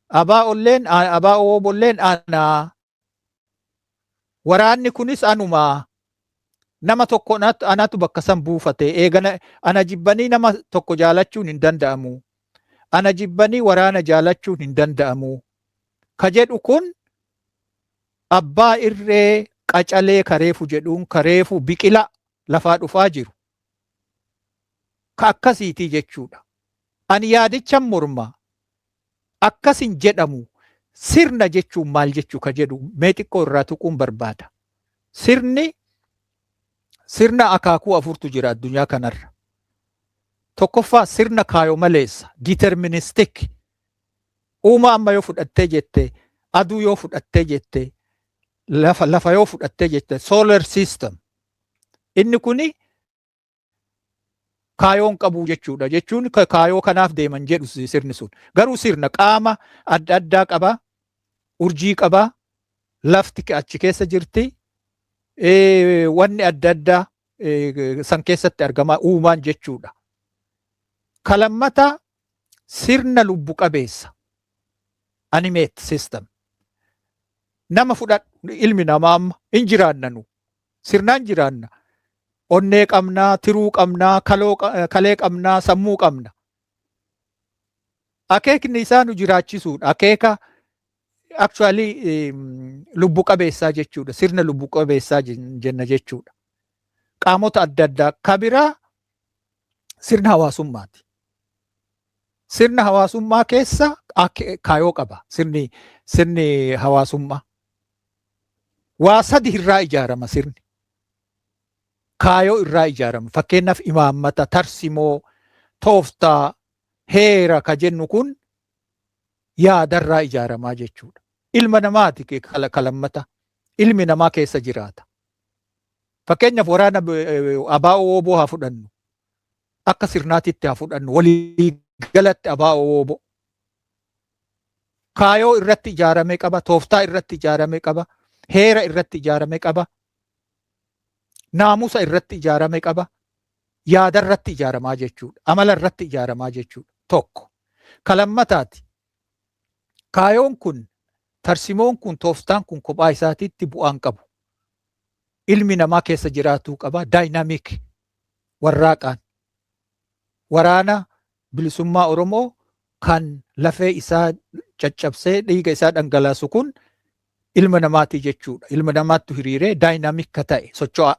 Abaa olleen abaa oobolleen anaa. Waraanni kunis anumaa. Nama tokko anatu bakka san buufate. Eegana ana jibbanii nama tokko jaalachuun hin danda'amu. Ana jibbanii waraana jaalachuun hin danda'amu. Ka jedhu kun abbaa irree qacalee kareefu jedhuun kareefu biqila lafaa dhufaa jiru. Ka akkasiitii jechuudha. Ani yaadichan morma. Akkasin jedhamu sirna jechuun maal jechuu ka jedhu mee xiqqoo irraa tuquun barbaada. Sirna akaakuu afurtu jira addunyaa kanarra. Tokkoffaa sirna kaayoo maleessa deterministic. Uuma amma yoo fudhattee jette, aduu yoo fudhattee jette, lafa yoo fudhattee jette, solar system. Inni kuni kaayoon qabu jechuudha. Jechuun kaayoo kanaaf deeman jedhu sirni sun. Garuu sirna qaama adda addaa qaba, urjii qaba, lafti achi keessa jirti, wanni adda addaa san keessatti argama uumaan jechuudha. Kalammata sirna lubbu qabeessa. Animate system. Nama fudhadhu ilmi namaa amma hin jiraannanu. Sirnaan jiraanna. Onnee qabnaa, tiruu qabnaa, kalee qabnaa, sammuu qabna. Akeekni isaa nu jiraachisuudha. Akeeka actually lubbu qabeessaa jechuudha. Sirna lubbu qabeessaa jenna jechuudha. Qaamota adda addaa kabiraa sirna hawaasummaati. Sirna hawaasummaa keessa kaayoo qaba. Sirni hawaasummaa. Waa sadi irraa ijaarama sirni. Kaayoo irraa ijaarama. Fakkeenyaaf imaammata, tarsimoo, tooftaa, heera ka jennu kun yaadarraa ijaaramaa jechuudha. Ilma namaati kalammata. Ilmi namaa keessa jiraata. Fakkeenyaaf waraana abaa'oo ooboo haa fudhannu. Akka sirnaatitti haa fudhannu. Walii galatti abaa'oo ooboo. Kaayoo irratti ijaaramee qaba. Tooftaa irratti ijaaramee qaba. Heera irratti ijaaramee qaba. Naamusa irratti ijaaramee qaba. Yaada irratti ijaaramaa jechuudha. Amala irratti ijaaramaa jechuudha. Tokko. Kalammataati. Kaayoon kun, tarsimoon kun, tooftaan kun kophaa isaatiitti bu'aan qabu. Ilmi namaa keessa jiraatuu qaba. Daayinaamik warraaqaan. Waraana bilisummaa Oromoo kan lafee isaa caccabsee dhiiga isaa dhangalaasu kun ilma namaati jechuudha. Ilma namaatti hiriiree daayinaamik ka ta'e socho'a.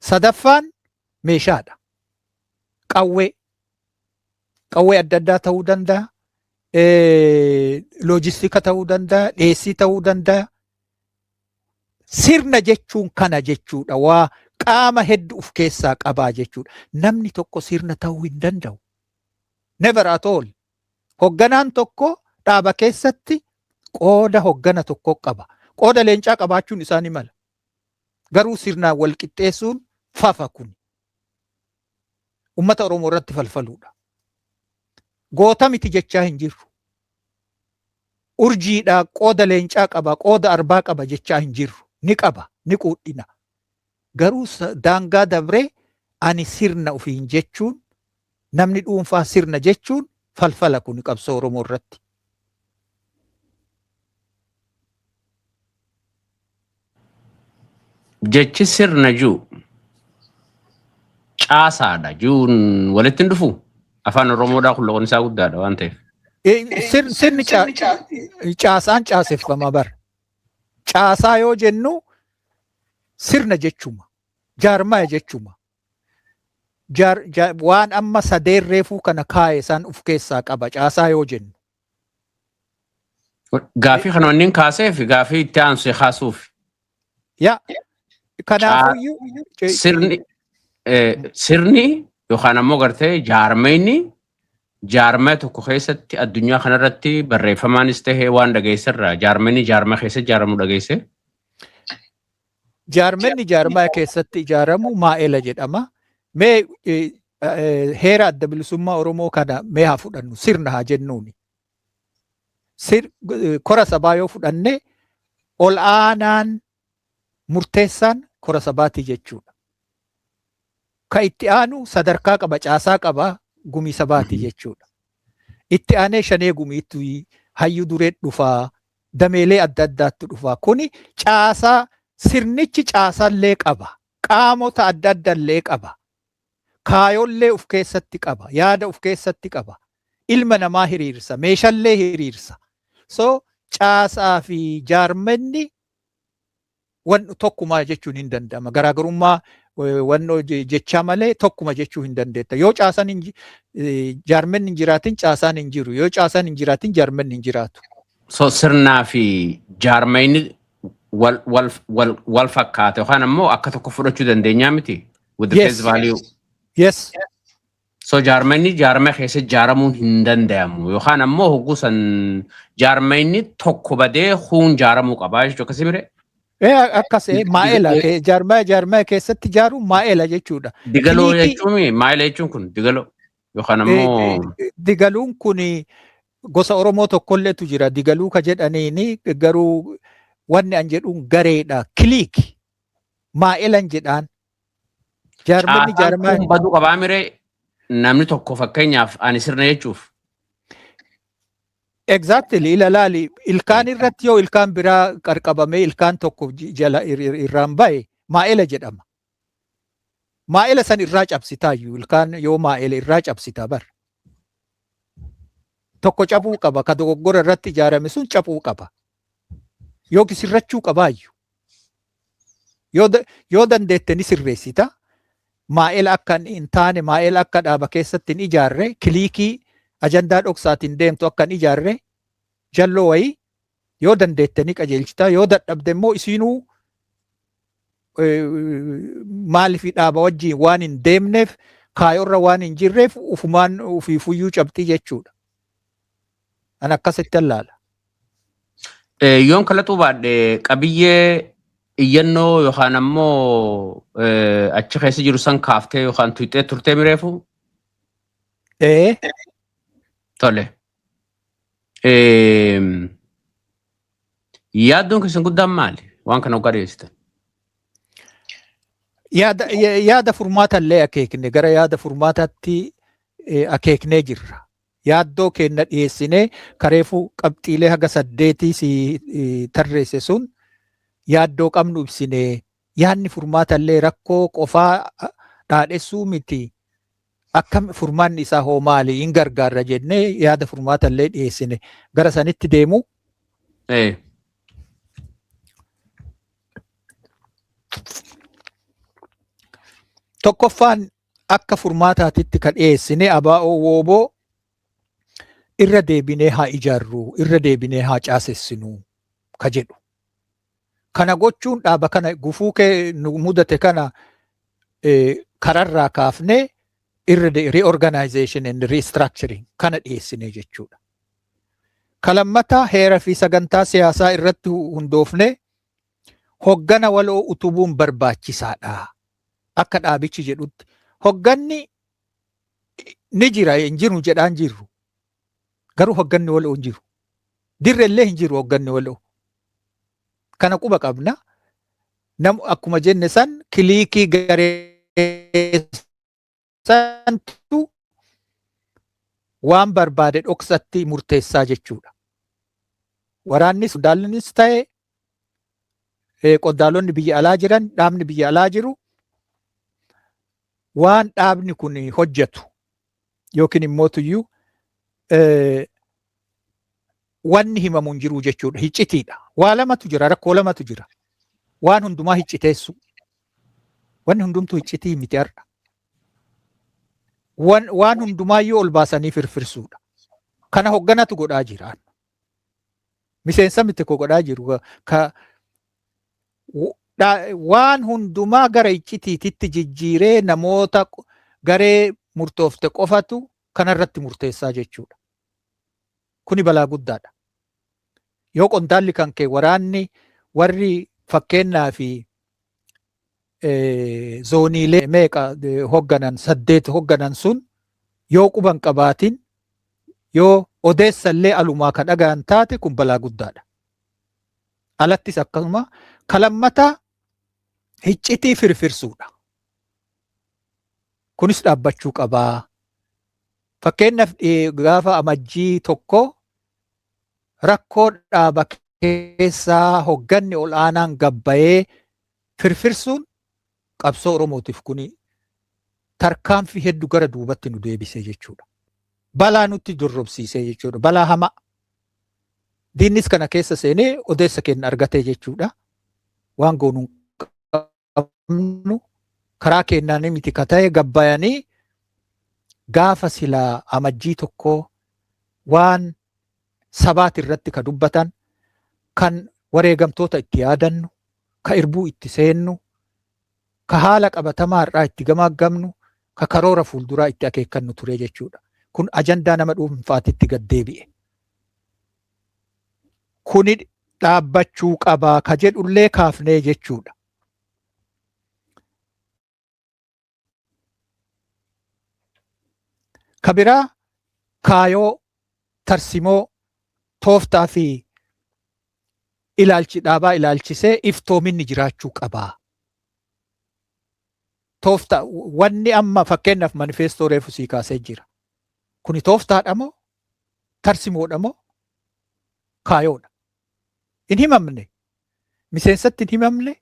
Sadaffaan meeshaadha. Qawwee. Qawwee adda addaa ta'uu danda'a. Loojistika ta'uu danda'a. Dhiyeessii ta'uu danda'a. Sirna jechuun kana jechuudha. Waa qaama hedduu of keessaa qabaa jechuudha. Namni tokko sirna ta'uu hin danda'u. Never at all. Hogganaan tokko dhaaba keessatti qooda hoggana tokko qaba. Qooda leencaa qabaachuun isaanii mala. Garuu sirnaan wal qixxeessuun fafa kun. Uummata Oromoo irratti falfaluudha. Goota miti jechaa hin jirru. Urjiidhaa qooda leencaa qaba, qooda arbaa qaba jechaa hin jirru. Ni qaba, ni quudhina. Garuu daangaa dabree ani sirna ofiin jechuun namni dhuunfaa sirna jechuun falfala kun qabsoo Oromoo irratti. Jechi sirna jiru caasaadha jiruun walitti hin dhufu. Afaan Oromoodhaa kun loqon isaa guddaadha waan ta'eef. Sirni caasaan caaseffama bara. Caasaa yoo jennu sirna jechuma. Jaarmaya jechuma. Waan amma sadeen reefuu kana kaa'e san of keessaa qaba caasaa yoo jennu. Gaafii kana wanniin kaaseef gaafii itti aansee kaasuuf. Yaa kanaafuyyuu sirni yookaan ammoo gartee jaarmee tokko keessatti addunyaa kanarratti barreeffamaanis tahee waan dhageessarraa jaarmee keessa ijaaramu dhageesse. Jaarmenni jaarmaa keessatti ijaaramu maa'ela jedhama. Mee heera adda bilisummaa Oromoo kana mee haa fudhannu sirna haa jennuuni. Kora sabaa yoo fudhanne ol aanaan murteessaan kora sabaatii jechuudha. Ka itti aanu sadarkaa qaba caasaa qaba gumii sabaatii jechuudha. Itti aanee shanee gumiitti hayyuu duree dhufaa dameelee adda addaatti dhufaa kuni caasaa sirnichi caasaallee qaba qaamota adda addallee qaba. Kaayollee of keessatti qaba, yaada of keessatti qaba, ilma namaa hiriirsa, meeshallee hiriirsa. So caasaa fi jaarmenni tokkuma jechuun hin danda'ama. Garaagarummaa wannoo jechaa malee tokkuma jechuu hin dandeetta. Yoo caasaan jaarmenni hin jiraatin caasaan hin jiru. Yoo caasaan hin jiraatin jaarmenni hin jiraatu. So sirnaa fi jaarmenni wal fakkaata yookaan ammoo akka tokko fudhachuu dandeenyaa miti? With the face value. Yes. So jaarmenni jaarmee keessa ijaaramuun hin danda'amu yookaan ammoo hoggusan jaarmenni tokko badee huun ijaaramuu qabaa jechuudha akkasii biree? Akkasii maa'ela jaarmee keessatti ijaaruun maa'ela jechuudha. Digaloo jechuun maa'ela jechuun kun digaloo yookaan ammoo. Digaluun kun gosa Oromoo tokkolleetu jira. Digaluu ka jedhaniini garuu wanni an jedhuun gareedha. Kiliik maa'elan jedhaan. Jaarmenni jaarmaa kun baduu qabaa miree namni tokko fakkeenyaaf ani sirna jechuuf. Exactly ilaalaali ilkaan irratti yoo ilkaan biraa qarqabamee ilkaan tokko jala irraan ba'e maa'ela jedhama. Maa'ela san irraa cabsitaayyuu ilkaan yoo maa'ela irraa cabsita bar. Tokko cabuu qaba ka dogoggora irratti ijaarame sun cabuu qaba. Yookiin sirrachuu qabaayyuu. Yoo dandeette ni sirreessita. Maa'ela akka hin taane maa'ela akka dhaaba keessatti hin ijaarre kiliikii ajandaa dhoksaatiin deemtu akka hin ijaarre jalloo wayii yoo dandeette ni qajeelchita yoo dadhabde immoo isiinuu maaliif dhaaba wajjin waan hin deemneef kaayorra waan hin jirreef ufumaan ufiifuyyuu cabxii jechuudha. An akkasitti ilaala. Yoon kalaxuu baadhe qabiyyee iyyannoo yookaan ammoo achi keessa jiru san kaaftee yookaan tuuxee turtee mireefu? Tole. Yaaddoon keessan guddaan maali? Waan kana ogaa dhiyeessitan. Yaada furmaatallee akeekne gara yaada furmaataatti akeeknee jirra. Yaaddoo kenna dhiyeessinee kareefu qabxiilee haga 8 si tarreesse sun yaaddoo qabnu ibsinee yaadni furmaatallee rakkoo qofaa dhaadhessuu miti. Akkam furmaanni isaa hoo maali hin gargaarra jennee yaada furmaatallee dhiyeessine gara sanitti deemu. Tokkoffaan akka furmaataatitti kan dhiyeessine abaa'oo wooboo irra deebinee haa ijaarru irra deebinee haa caasessinu ka jedhu. Kana gochuun dhaaba kana gufuu kee nu mudate kana kararraa kaafnee reorganization and restructuring kana dhiyeessine jechuudha. Kalammataa heera fi sagantaa siyaasaa irratti hundoofne hoggana waloo utubuun barbaachisaadha. Akka dhaabichi jedhutti hogganni ni jira hin jiru jedhaan jirru. Garuu hogganni waloo hin jiru. Dirre illee hin jiru hogganni waloo. Kana quba qabna. Akkuma jenne san kiliikii garee santu waan barbaade dhoksatti murteessaa jechuudha. Waraannis qondaalonnis ta'e qondaalonni biyya alaa jiran dhaabni biyya alaa jiru waan dhaabni kun hojjetu yookiin immoo tuyyuu wanni himamu hin jiru jechuudha. Hiccitiidha. Waa lamatu jira, rakkoo lamatu jira. Waan hundumaa hicciteessu. Wanni hundumtuu hiccitii miti har'a. Waan hundumaayyuu ol baasanii firfirsuudha. Kana hogganatu godhaa jira. Miseensa miti ko godhaa jiru. Waan hundumaa gara hiccitiititti jijjiiree namoota garee murtoofte qofatu kanarratti murteessaa jechuudha. Kuni balaa guddaadha. Yoo qondaalli kan kee waraanni warri fakkeenyaa fi zooniilee meeqa hogganan 8 hogganan sun yoo quban qabaatin yoo odeessallee alumaa ka dhagahan taate kun balaa guddaadha. Alattis akkasuma kalammataa hiccitii firfirsuudha. Kunis dhaabbachuu qabaa. Fakkeenyaaf gaafa amajjii tokko rakkoo dhaaba keessaa hogganni ol aanaan gabbayee firfirsuun qabsoo Oromootiif kuni tarkaanfii hedduu gara duubatti nu deebisee jechuudha. Balaa nutti dorrobsiisee jechuudha. Balaa hamaa. Diinnis kana keessa seenee odeessa kenna argatee jechuudha. Waan goonuun qabnu karaa kennaan miti ka ta'e gabbayanii gaafa silaa amajjii tokko waan sabaat irratti ka dubbatan kan wareegamtoota itti yaadannu ka irbuu itti seennu ka haala qabatamaa irraa itti gamaggamnu ka karoora fuulduraa itti akeekkannu ture jechuudha. Kun ajandaa nama dhuunfaatitti gad deebi'e. Kuni dhaabbachuu qabaa ka jedhullee kaafnee jechuudha. Ka biraa kaayoo tarsimoo tooftaa fi ilaalchi dhaabaa ilaalchisee iftoominni jiraachuu qabaa. Tooftaa wanni amma fakkeenyaaf manifeestoo reefu sii kaasee jira. Kuni tooftaadha moo tarsimoodha moo kaayoodha? Hin himamne. Miseensatti hin himamne.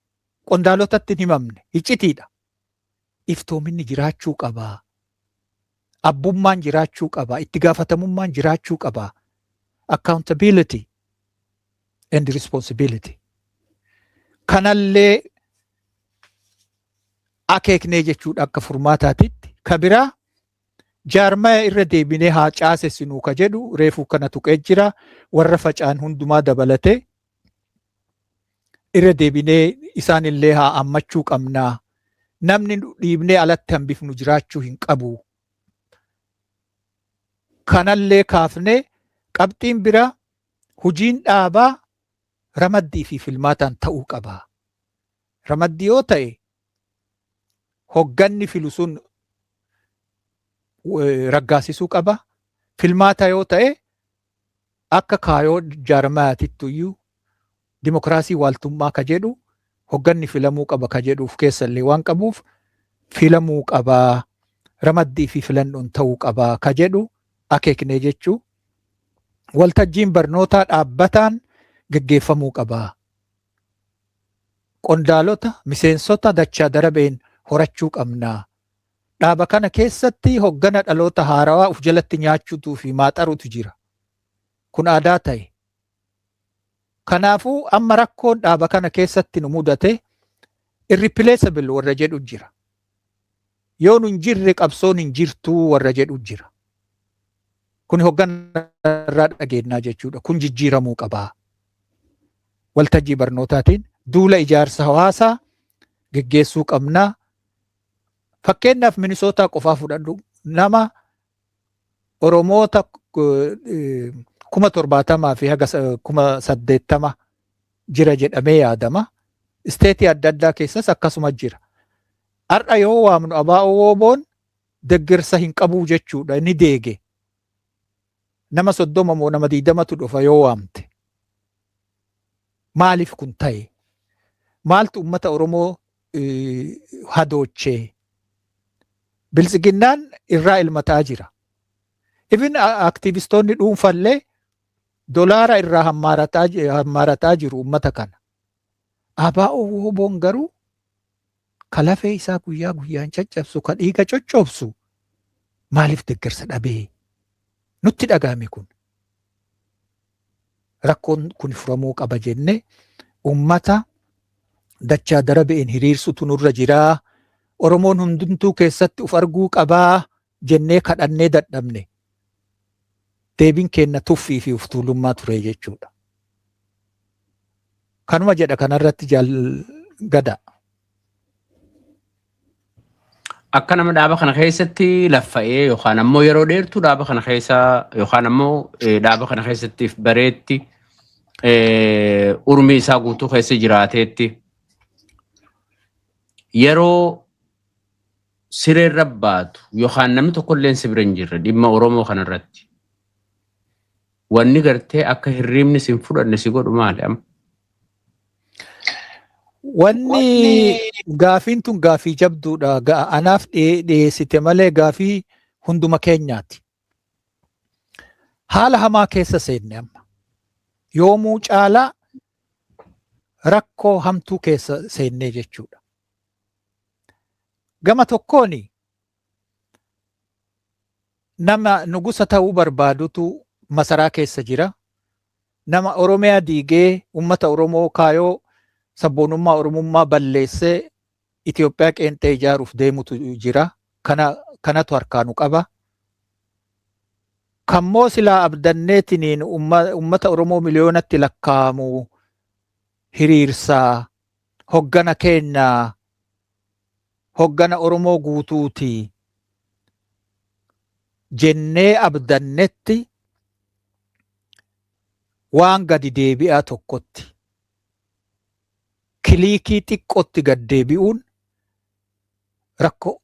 Qondaalotatti hin himamne. Iccitiidha. Iftoominni jiraachuu qabaa. Abbummaan jiraachuu qabaa. Itti gaafatamummaan jiraachuu qabaa. Accountability and responsibility. Kanallee akeeknee jechuudha akka furmaataatitti. Ka biraa jaarmaya irra deebinee haa caasessinuu ka jedhu reefuu kana tuqee jira. Warra facaan hundumaa dabalatee irra deebinee isaanillee haa ammachuu qabnaa. Namni dhiibnee alatti hambifnu jiraachuu hin qabu. Kanallee kaafnee qabxiin biraa hojiin dhaabaa ramaddii fi filmaataan ta'uu qaba. Ramaddii yoo ta'e hogganni filu sun raggaasisuu qaba. Filmaata yoo ta'e akka kaayoo jaarmayaatitti iyyuu dimokiraasii waaltummaa ka jedhu hogganni filamuu qaba ka jedhuuf keessallee waan qabuuf filamuu qabaa. Ramaddii fi filannoon ta'uu qabaa ka jedhu akeeknee jechuu. Waltajjiin barnootaa dhaabbataan geggeeffamuu qabaa. Qondaalota miseensota dachaa darabeen horachuu qabnaa. Dhaaba kana keessatti hoggana dhaloota haarawaa uf jalatti nyaachuutuu fi maaxaruutu jira. Kun aadaa ta'e. Kanaafuu amma rakkoon dhaaba kana keessatti nu mudate irreplaceable warra jedhu jira. Yoo nu hin jirre qabsoon hin jirtuu warra jedhu jira. Kun hoggana irraa dhageenyaa jechuudha. Kun jijjiiramuu qabaa. Waltajjii barnootaatiin duula ijaarsa hawaasaa geggeessuu qabnaa. Fakkeenyaaf Minisootaa qofaa fudhadhu. nama Oromoota 70,000 fi haga 80,000 jira jedhamee yaadama. Isteetii adda addaa keessas akkasuma jira. Har'a yoo waamnu abaa'oo wooboon deeggarsa hin qabu jechuudha. Inni deege. Nama 30 moo nama 20tu dhufa yoo waamte. Maaliif kun ta'e? Maaltu uummata Oromoo hadoochee? Biltsiginnaan irraa ilmataa jira. Even aktivistoonni dhuunfallee dolaara irraa hammaarataa jiru uummata kana. Abaa'oo wooboon garuu kalafee isaa guyyaa guyyaan caccabsu, ka dhiiga coccobsu maaliif deeggarsa dhabee? Nutti dhagahame kun. Rakkoon kun furamuu qaba jenne uummata dachaa darabeen hiriirsutu nurra jiraa. Oromoon hundumtuu keessatti uf arguu qabaa jennee kadhannee dadhabne. Deebiin keenya tuffii fi uftuulummaa ture jechuudha. Kanuma jedha kanarratti Gadaa. Akka nama dhaaba kana keessatti laffa'ee yookaan ammoo yeroo dheertuu dhaaba kana keessa yookaan ammoo dhaaba kana keessattiif bareetti urmii isaa guutuu keessa jiraateetti yeroo sireerra baatu yookaan namni tokkolleen si bira hin jirre dhimma Oromoo kanarratti wanni gartee akka hirriibni sin fudhanne si godhu maali amma? Wanni gaafiin tun gaafii jabduudha. Anaaf dhiyeessite malee gaafii hunduma keenyaati. Haala hamaa keessa seenne amma. Yoomuu caalaa rakkoo hamtuu keessa seennee jechuudha. Gama tokkoon nama nugusa ta'uu barbaadutu masaraa keessa jira. Nama Oromiyaa diigee uummata Oromoo kaayoo sabboonummaa Oromummaa balleessee Itoophiyaa qeenxee ijaaruuf deemutu jira. Kanatu harkaanu qaba. Kammoo silaa abdanneetiniin uummata Oromoo miliyoonatti lakkaa'amu hiriirsaa hoggana keenyaa hoggana Oromoo guutuuti jennee abdannetti waan gadi deebi'aa tokkotti. Kiliikii xiqqootti gad deebi'uun rakkoo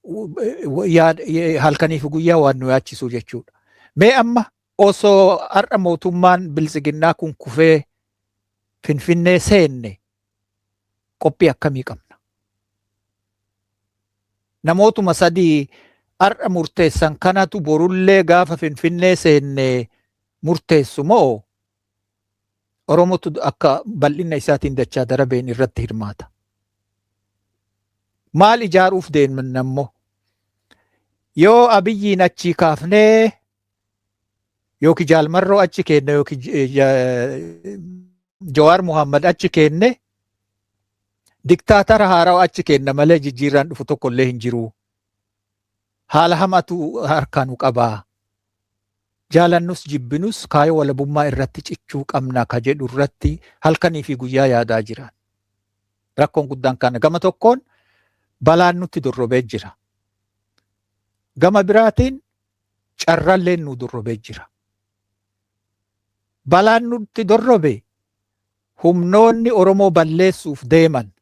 halkanii fi guyyaa waan nu yaachisu jechuudha. Mee amma osoo har'a mootummaan biltsiginnaa kun kufee Finfinnee seenne qophii akkamii qabna? Namootuma sadii har'a murteessan kanatu borullee gaafa Finfinnee seenne murteessu moo Oromootu akka bal'ina isaatiin dachaa darabeen irratti hirmaata? Maal ijaaruuf deemna immoo? Yoo Abiyyiin achii kaafnee yookiin Jaalmarroo achi kenne yookiin Jawaar Muhammad achi kenne diktaatara haaraa achi kenna malee jijjiirraan dhufu tokkollee hin jiru. Haala hamaatu harkaanu qabaa. Jaalannus jibbinus kaayoo walabummaa irratti cichuu qabna ka jedhu irratti halkanii fi guyyaa yaadaa jiran. Rakkoon guddaan kana gama tokkoon balaan nutti dorrobee jira. Gama biraatiin carralleen nu dorrobee jira. Balaan nutti dorrobe humnoonni Oromoo balleessuuf deeman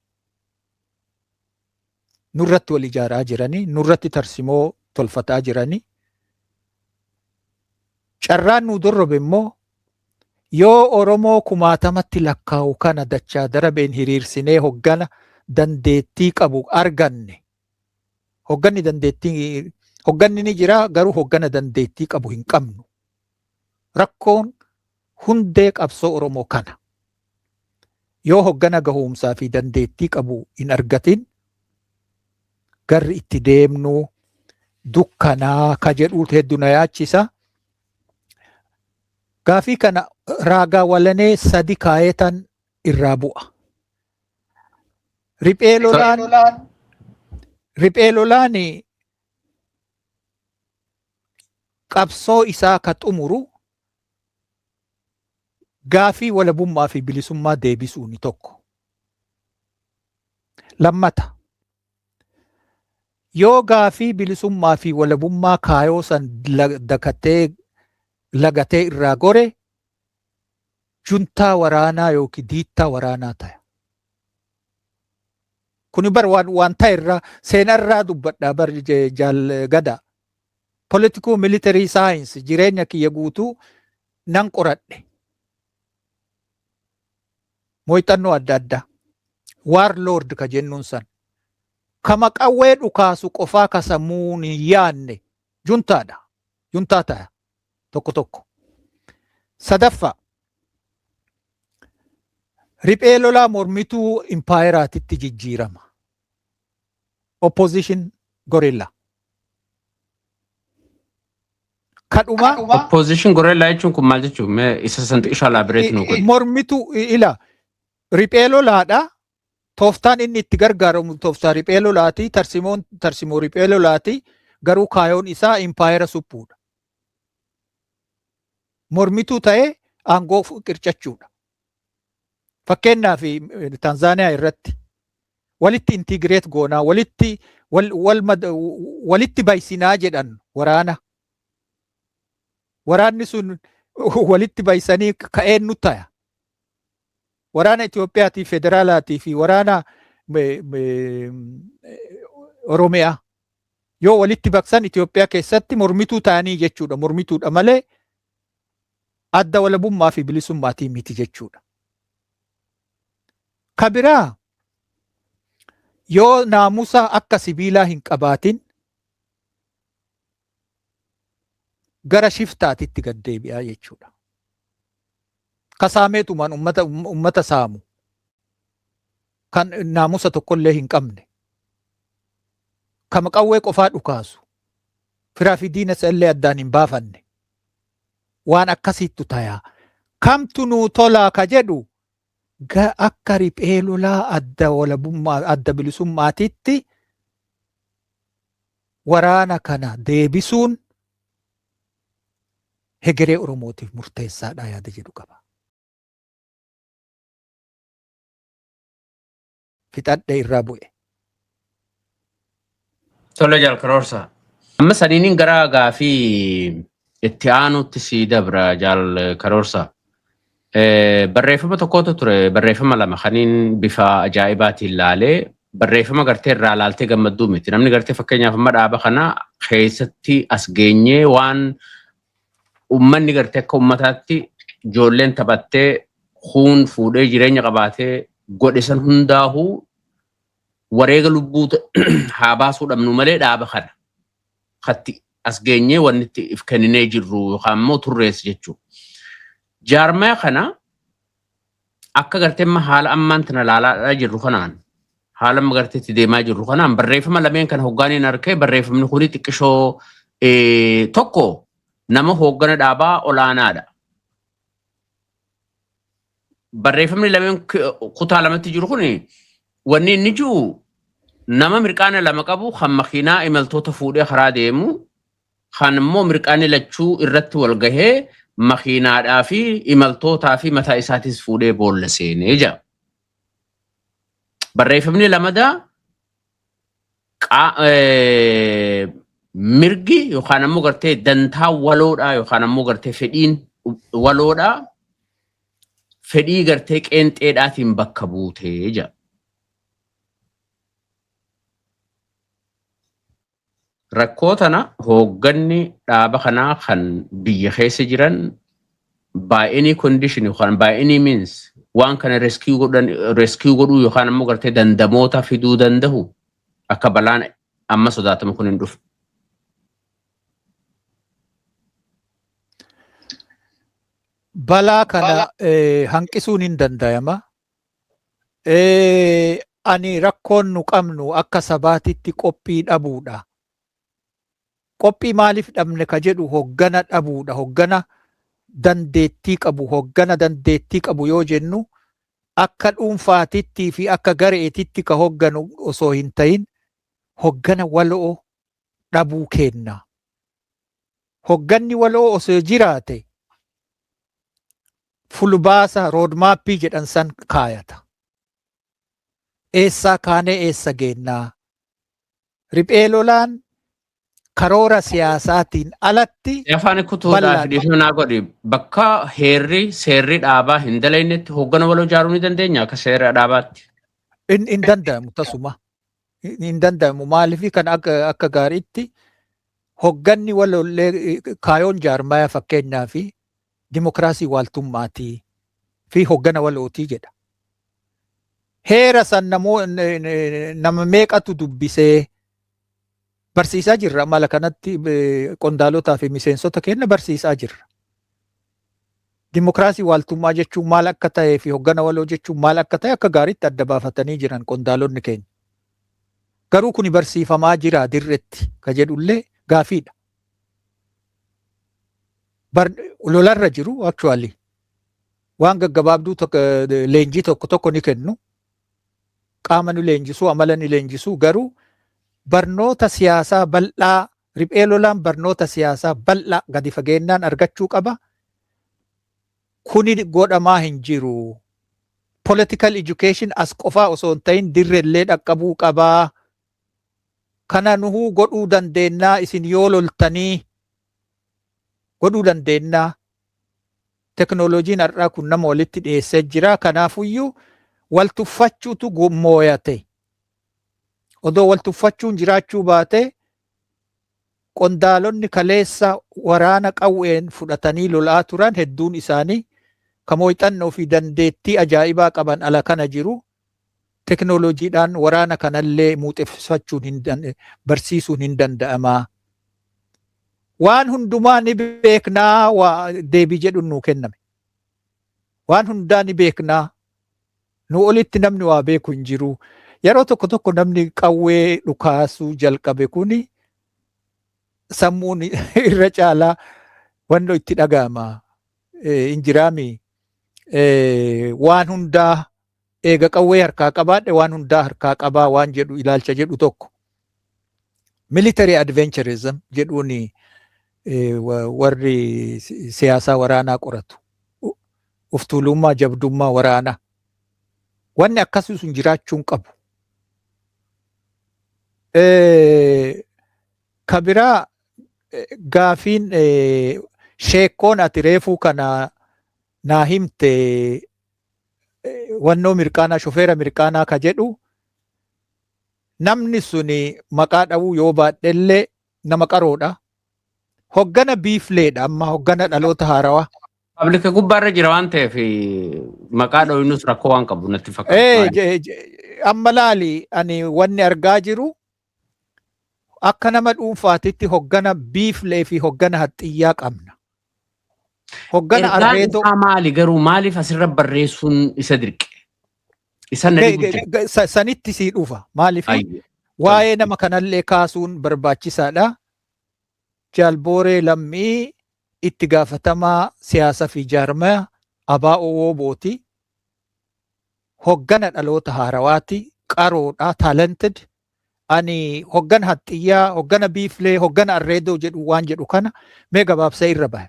nurratti wal ijaaraa jiranii, nurratti tarsimoo tolfataa jiranii. Carraan nu dorrobe immoo yoo Oromoo 10,000tti lakkaa'u kana dachaa darabeen hiriirsinee hoggana dandeettii qabu arganne. Hogganni ni jira garuu hoggana dandeettii qabu hin qabnu. Rakkoon hundee qabsoo Oromoo kana. Yoo hoggana gahuumsaa fi dandeettii qabu hin argatin garri itti deemnu dukkanaa ka jedhu hedduu na yaachisa. Gaafii kana raagaa walanee sadi kaayetan irraa bu'a. Riphee lolaan qabsoo isaa ka xumuru gaafii walabummaa fi bilisummaa deebisuuni tokko. Lammata yoo gaafii bilisummaa fi walabummaa kaayoo san lagatee irraa gore juntaa waraanaa yookiin diittaa waraanaa ta'a. Kuni bar waan ta'e irraa seenarraa dubbadhaa bar Gadaa. Political military science jireenya kiyya guutuu nan qoradhe. Mo'ixannoo adda addaa. Warlord ka jennuun san. Kama qawwee dhukaasu qofaa ka sammuun hin yaanne juntaadha. Juntaa ta'a. Tokko tokko. Sadaffaa. Riphee lolaa mormituu impaayeraatitti jijjiirama. Opposition gorilla. Kadhuma. Opposition gorilla jechuun kun maal jechuun isa san xiqqishaa laabireet nu godhe. Mormituu ila riphee lolaadha. Tooftaan inni itti gargaaramu tooftaa riphee lolaati. Tarsimoo riphee lolaati. Garuu kaayoon isaa impaayera suphuudha. Mormituu ta'ee aangoo qircachuudha. Fakkeenyaaf Tanzaaniyaa irratti walitti intigireet goonaa walitti baysinaa jedhan waraana. Waraanni sun walitti baysanii ka'een nu ta'a. Waraana Itoophiyaatii federaalaatii fi waraana Oromiyaa yoo walitti baksan Itoophiyaa keessatti mormituu ta'anii jechuudha. Mormituudha malee adda walabummaa fi bilisummaatii miti jechuudha. Kabiraa yoo naamusa akka sibiilaa hin qabaatin gara shiftaatitti gad deebi'aa jechuudha. Kasaameetumaan ummata saamu kan naamusa tokkollee hin qabne kama qawwee qofaa dhukaasu firaa fi diina illee addaan hin baafanne waan akkasiittu tayaa kamtu nuu tolaa ka jedhu akka riphee lolaa adda bilisummaatitti waraana kana deebisuun hegeree Oromootiif murteessaadha yaada jedhu qaba. Fixadhe irraa bu'e. Tole Jalkaroorsa. Amma saniiniin gara gaafii itti aanutti si dabra Jalkaroorsa. Barreeffama tokkotu ture barreeffama lama kaniin bifa ajaa'ibaatiin laalee barreeffama gartee irraa laaltee gammadduu miti. Namni gartee fakkeenyaaf amma dhaaba kana keessatti as geenyee waan ummanni gartee akka ummataatti ijoolleen taphattee huun fuudhee jireenya qabaatee godhisan hundaahuu wareega lubbuu haa baasuu dhabnu malee dhaaba kana katti as geenyee wanni itti if kenninee jirru yookaan immoo turrees jechuudha. Jaarmaya kana akka gartee haala ammaan tana laalaa jirru kanaan haala amma gartee itti deemaa jirru kanaan barreeffama lameen kana hoggaaniin arkee barreeffamni kuni xiqqishoo tokko nama hoggana dhaabaa olaanaadha. Barreeffamni lameen kutaa lamatti jiru kuni wanni inni jiru nama mirqaana lama qabu kan makiinaa imaltoota fuudhee karaa deemu kan immoo mirqaanni lachuu irratti wal gahee makiinaadhaa fi imaltootaa fi mataa isaatis fuudhee boolla seenee jira. Barreeffamni lamadaa mirgi yookaan ammoo gartee dantaa waloodhaa yookaan ammoo gartee fedhiin waloodhaa fedhii gartee qeenxeedhaatiin bakka buutee jira. Rakkoo tana hoogganni dhaaba kanaa kan biyya keessa jiran by any condition yookaan by any means waan kana rescue godhuu yookaan ammoo gartee dandamoota fiduu danda'u akka balaan amma sodaatamu kun hin dhufu. Balaa kana hanqisuun hin danda'ama. Ani rakkoon nu qabnu akka sabaatitti qophii dhabuudha. Qophii maaliif dhabne ka jedhu hoggana dhabuudha. Hoggana dandeettii qabu. Hoggana dandeettii qabu yoo jennu akka dhuunfaatittii fi akka gareetitti ka hogganu osoo hin ta'in hoggana waloo dhabuu kenna. Hogganni waloo osoo jiraate fulbaasa roodmaappii jedhan san kaayata. Eessaa kaanee eessa geennaa? Riphee lolaan karoora siyaasaatiin alatti Afaan kutuudhaaf dhiifnaa godhi bakka heerri seerri dhaabaa hin dalaynetti hoggana waloo ijaaruu ni dandeenya akka seera dhaabaatti. hin danda'amu tasuma. Hin danda'amu maaliif kan akka gaariitti hogganni walollee kaayoon jaarmayaa fakkeenyaa fi dimokiraasii waaltummaatii fi hoggana walootii jedha. Heera san nama meeqatu dubbisee barsiisaa jirra mala kanatti qondaalotaa fi miseensota keenya barsiisaa jirra. Dimokiraasii waaltummaa jechuun maal akka ta'ee fi hoggana waloo jechuun maal akka ta'e akka gaariitti adda baafatanii jiran qondaalonni keenya. Garuu kuni barsiifamaa jira dirretti ka jedhullee gaafiidha. Lolarra jiru actually waan gaggabaabduu leenjii tokko ni kennu. Qaama ni leenjisuu, amala ni leenjisuu garuu barnoota siyaasaa bal'aa riphee lolaan barnoota siyaasaa bal'aa gadi fageennaan argachuu qaba. Kuni godhamaa hin jiru. Political education as qofaa osoo hin ta'in dirrellee dhaqqabuu qabaa. Kana nuhuu godhuu dandeennaa isin yoo loltanii godhuu dandeennaa. Teknooloojiin har'aa kun nama walitti dhiyeessee jira. Kanaafuyyuu wal tuffachuutu mooyate. Odoo wal tuffachuun jiraachuu baate qondaalonni kaleessa waraana qawween fudhatanii lolaa turan hedduun isaanii kamooxannoo fi dandeettii ajaa'ibaa qaban ala kana jiru. Teknooloojiidhaan waraana kanallee muuxeffachuun barsiisuun hin danda'amaa. Waan hundumaa ni beeknaa deebii jedhuun nuu kenname. Waan hundaa ni beeknaa. Nu olitti namni waa beeku hin jiru. Yeroo tokko namni qawwee dhukaasuu jalqabe kuni sammuun irra caalaa wannoo itti dhaga'ama. Injiraami waan hundaa eega qawwee harkaa qabaadhe waan hundaa harkaa qabaa waan jedhu ilaalcha jedhu tokko. Military adventurism jedhuun warri siyaasaa waraanaa qoratu. Uftuulummaa jabdummaa waraanaa. Wanni akkasii sun jiraachuun qabu. Kabiraa gaafiin sheekkoon ati reefuu kana naa himte wannoo mirqaanaa shofeera mirqaanaa ka jedhu namni suni maqaa dhawuu yoo baadhellee nama qaroodha. Hoggana biifleedha amma hoggana dhaloota haarawaa. Pablika gubbaarra jira waan ta'eef maqaa dhawinus rakkoo waan qabu natti fakkaata. Amma laali ani wanni argaa jiru akka nama dhuunfaatitti hoggana biiflee fi hoggana haxxiyyaa qabna. Hoggana arreedoo maali garuu maaliif asirra barreessuun isa dirqe? Sanitti sii dhufa maaliif waa'ee nama kanallee kaasuun barbaachisaadha. Jaalbooree lammii itti gaafatamaa siyaasa fi jaarmaya ABO booti. Hoggana dhaloota haarawaati. Qaroodha. Talented. Ani hoggana haxxiyyaa, hoggana biiflee, hoggana arreedoo jedhu waan jedhu kana mee gabaabsee irra bahe.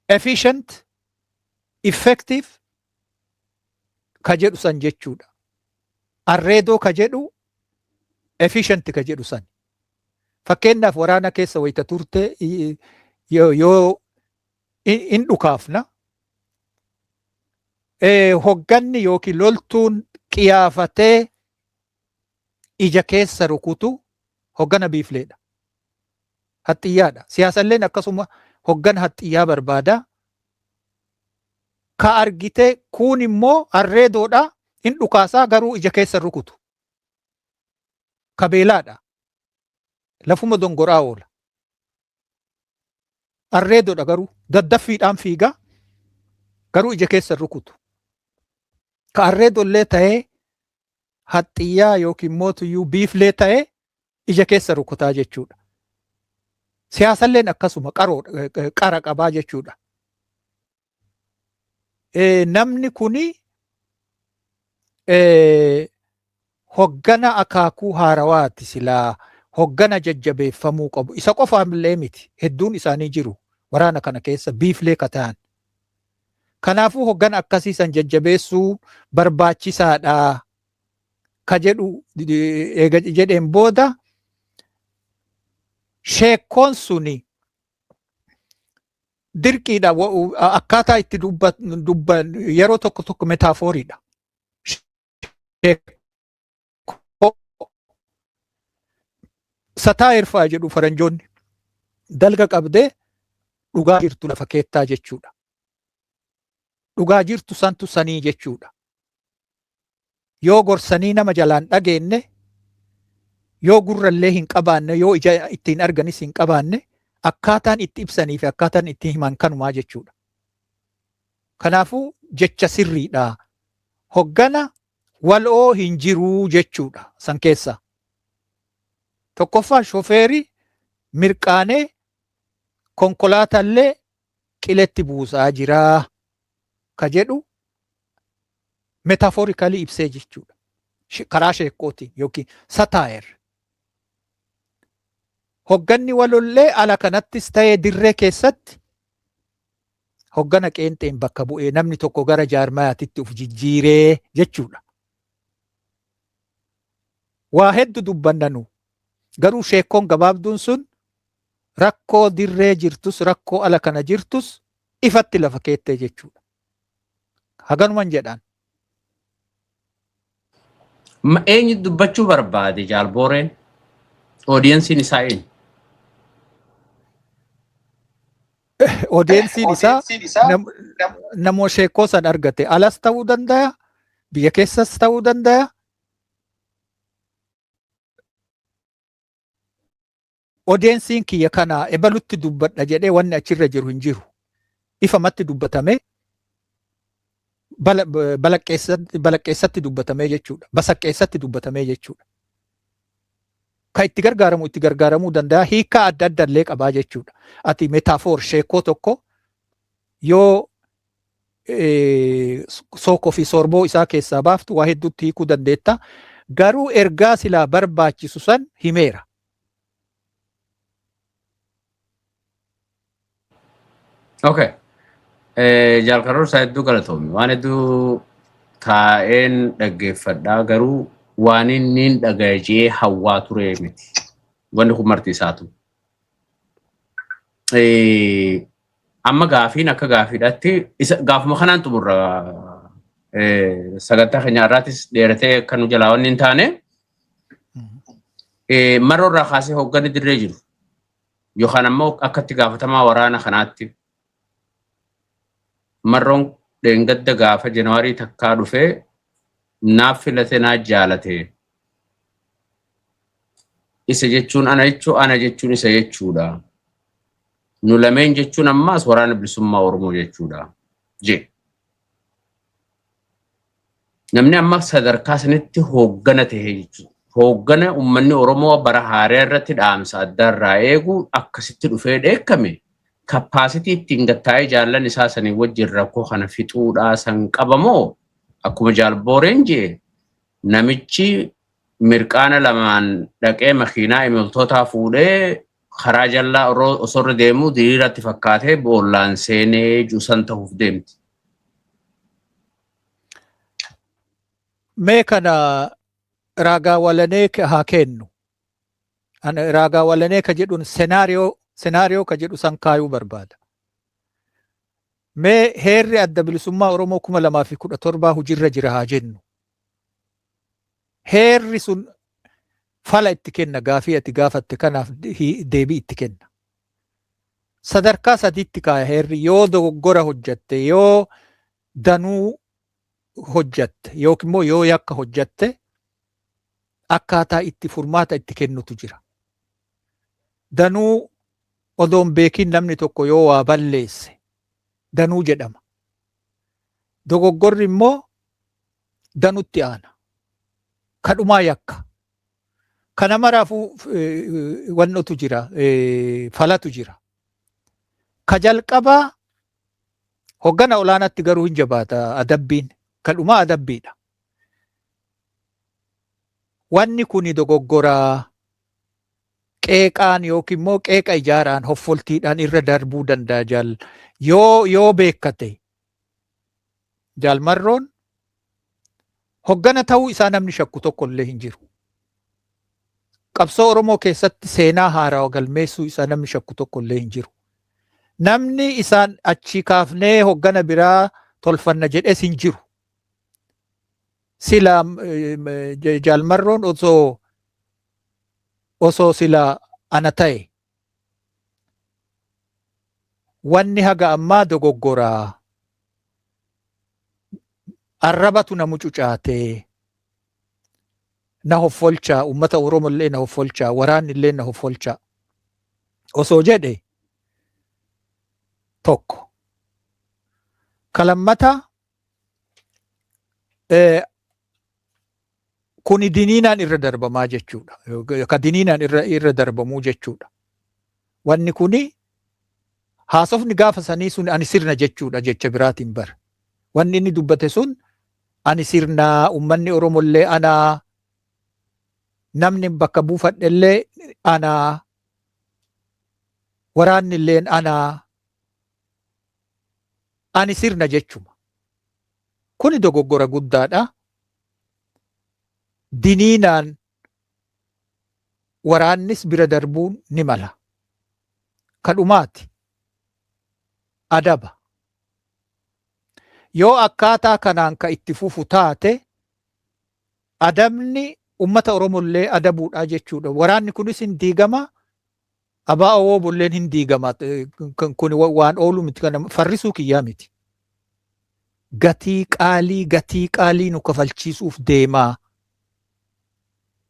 Efficient, effective ka jedhu san jechuudha. Arreedoo ka jedhu efficient ka jedhu san. Fakkeenyaaf waraana keessa wayita turte yoo in dhukaafna. Hogganni yookiin loltuun qiyaafatee ija keessa rukutu hoggana biifleedha. Haxxiyyaadha. Siyaasalleen akkasuma hoggana haxxiyyaa barbaada. Ka argite kun immoo arreedoodha. In dhukaasaa garuu ija keessa rukutu. Kabeelaadha. Lafuma dongoraa oola. Arreedoodha garuu daddaffiidhaan fiiga garuu ija keessa rukutu. Ka arreedollee ta'ee haxxiyyaa yookiin mootuyyuu biiflee ta'ee ija keessa rukutaa jechuudha. Siyaasalleen akkasuma qara qabaa jechuudha. Namni kuni hoggana akaakuu haarawaati silaa hoggana jajjabeeffamuu qabu. Isa qofaamillee miti. Hedduun isaanii jiru waraana kana keessa biiflee ka ta'an. Kanaafuu hoggana akkasiisan jajjabeessuu barbaachisaadha. ka jedhu eega jedheen booda sheekkoon suni dirqiidha akkaataa itti dubban yeroo tokko metaaforiidha. Sataa'ir fa'aa jedhu faranjoonni dalga qabdee dhugaa jirtu lafa keettaa jechuudha. Dhugaa jirtu santu sanii jechuudha. Yoo gorsanii nama jalaan dhageenye, yoo gurrallee hin qabaanne, yoo ija ittiin arganis hin qabaanne, akkaataan itti ibsanii fi akkaataan itti himan kanumaa jechuudha. Kanaafuu jecha sirriidha. Hoggana wal'oo hin jiruu jechuudha san keessaa. Tokkoffaa shofeerii mirqaanee konkolaatallee qiletti buusaa jiraa ka jedhu metaforikali ibsee jechuudha. Karaa sheekkootiin yookiin sataa'ir. Hogganni walollee ala kanattis ta'ee dirree keessatti hoggana qeenxeen bakka bu'ee namni tokko gara jaarmayaatitti uf jijjiiree jechuudha. Waa hedduu dubbannanu garuu sheekkoon gabaabduun sun rakkoo dirree jirtus rakkoo ala kana jirtus ifatti lafa keettee jechuudha. Haganuman jedhaan. Eenyu dubbachuu barbaade jaalbooreen? Oodiyensiin isaa eenyu? Oodiyensiin isaa namoo sheekkoo san argate alas ta'uu danda'a, biyya keessas ta'uu danda'a. Oodiyensiin kiyya kana ebalutti dubbadha jedhee wanni achirra jiru hin jiru. Ifamatti dubbatamee balaqqeessatti dubbatamee jechuudha. Basaqqeessatti dubbatamee jechuudha. Kan itti gargaaramuu danda'a. Hiikaa adda adda illee qabaa jechuudha. Ati metaafoor sheekoo tokko yoo sookoo fi sorboo isaa keessaa baaftu waa hedduutti hiikuu dandeetta. Garuu ergaa silaa barbaachisu san himeera. Okay. Jaalkaroor isaa hedduu galatoomi. Waan hedduu taa'een dhaggeeffadhaa garuu waan inni dhaga'ee hawwaa ture miti. Wanni kun marti isaatu. Amma gaafiin akka gaafiidhaatti gaafuma kanaan xumurra sagantaa keenya irraattis dheeratee akka nu jalaa wanni hin taane maroo irraa kaasee hoogganni dirree jiru yookaan ammoo akka itti gaafatamaa waraana kanaatti marroon dheengadda gaafa janaarii takkaa dhufee naaf filate naa jaalate isa jechuun ana jechuun isa jechuudha. Nu lameen jechuun ammaas waraana bilisummaa Oromoo jechuudha. Namni amma sadarkaa sanitti hooggana ta'e jechuudha. Hooggana uummanni Oromoo bara haaraa irratti dhaamsa addarraa eegu akkasitti dhufee dheekkame. Kappaasitii ittiin gattaa'ee jaallan isaa sanii wajjin rakkoo kana fixuudhaa san qabamoo akkuma jaalbooreen jee namichi mirqaana lamaan dhaqee makiinaa imaltootaa fuudhee karaa jallaa osoo deemuu diriiratti fakkaatee boollaan seenee juusan ta'uuf deemti. Mee kana ragaa walanee haa kennu. Ragaa walanee ka jedhuun senaariyoo ka jedhu san kaayuu barbaada. Mee heerri adda bilisummaa Oromoo 2017 hojiirra jira haa jennu. Heerri sun fala itti kenna gaafii ati gaafatte kanaaf deebii itti kenna. Sadarkaa sadiitti kaaya heerri yoo dogoggora hojjatte yoo danuu hojjatte yookiin immoo yoo yakka hojjatte akkaataa itti furmaata itti kennutu jira. Danuu odoon beekin namni tokko yoo waa balleesse danuu jedhama. Dogoggorri immoo danutti aana. Kadhumaa yakka. Kana maraafuu wannotu jira, falatu jira. Ka jalqabaa hoggana olaanaatti garuu hin jabaata adabbiin. Kadhumaa adabbiidha. Wanni kuni dogoggoraa qeeqaan yookiin immoo qeeqa ijaaraan hoffoltiidhaan irra darbuu danda'a jaal yoo beekkate jaalmarroon Hoggana ta'uu isaa namni shakku tokko illee hin jiru. Qabsoo Oromoo keessatti seenaa haaraa galmeessuu isaa namni shakku tokko illee hin jiru. Namni isaan achi kaafnee hoggana biraa tolfanna jedhes hin jiru. Sila Jaalmarroon osoo sila ana ta'e wanni haga ammaa dogoggoraa arrabatu na mucucaatee na hoffolchaa ummata Oromoo illee na hoffolchaa waraanni illee na hoffolchaa osoo jedhe tokko kalammata kuni diniinaan irra darbamaa jechuudha. Ka diniinaan irra darbamuu jechuudha. Wanni kuni haasofni gaafa sanii sun ani sirna jechuudha jecha biraatiin bara. Wanni inni dubbate sun ani sirna ummanni Oromoo illee anaa namni bakka buufadhe illee anaa waraanni illeen anaa ani sirna jechuma. Kuni dogoggora guddaadha. Diniinaan waraannis bira darbuun ni mala. Kadhumaati. Adaba. Yoo akkaataa kanaan ka itti fufu taate adabni ummata Oromoo illee adabuudha jechuudha. Waraanni kunis hin diigama. Abaa Owoo illeen hin diigama. Kun waan oolu miti kana farrisuu kiyyaa miti. Gatii qaalii nu kafalchiisuuf deemaa.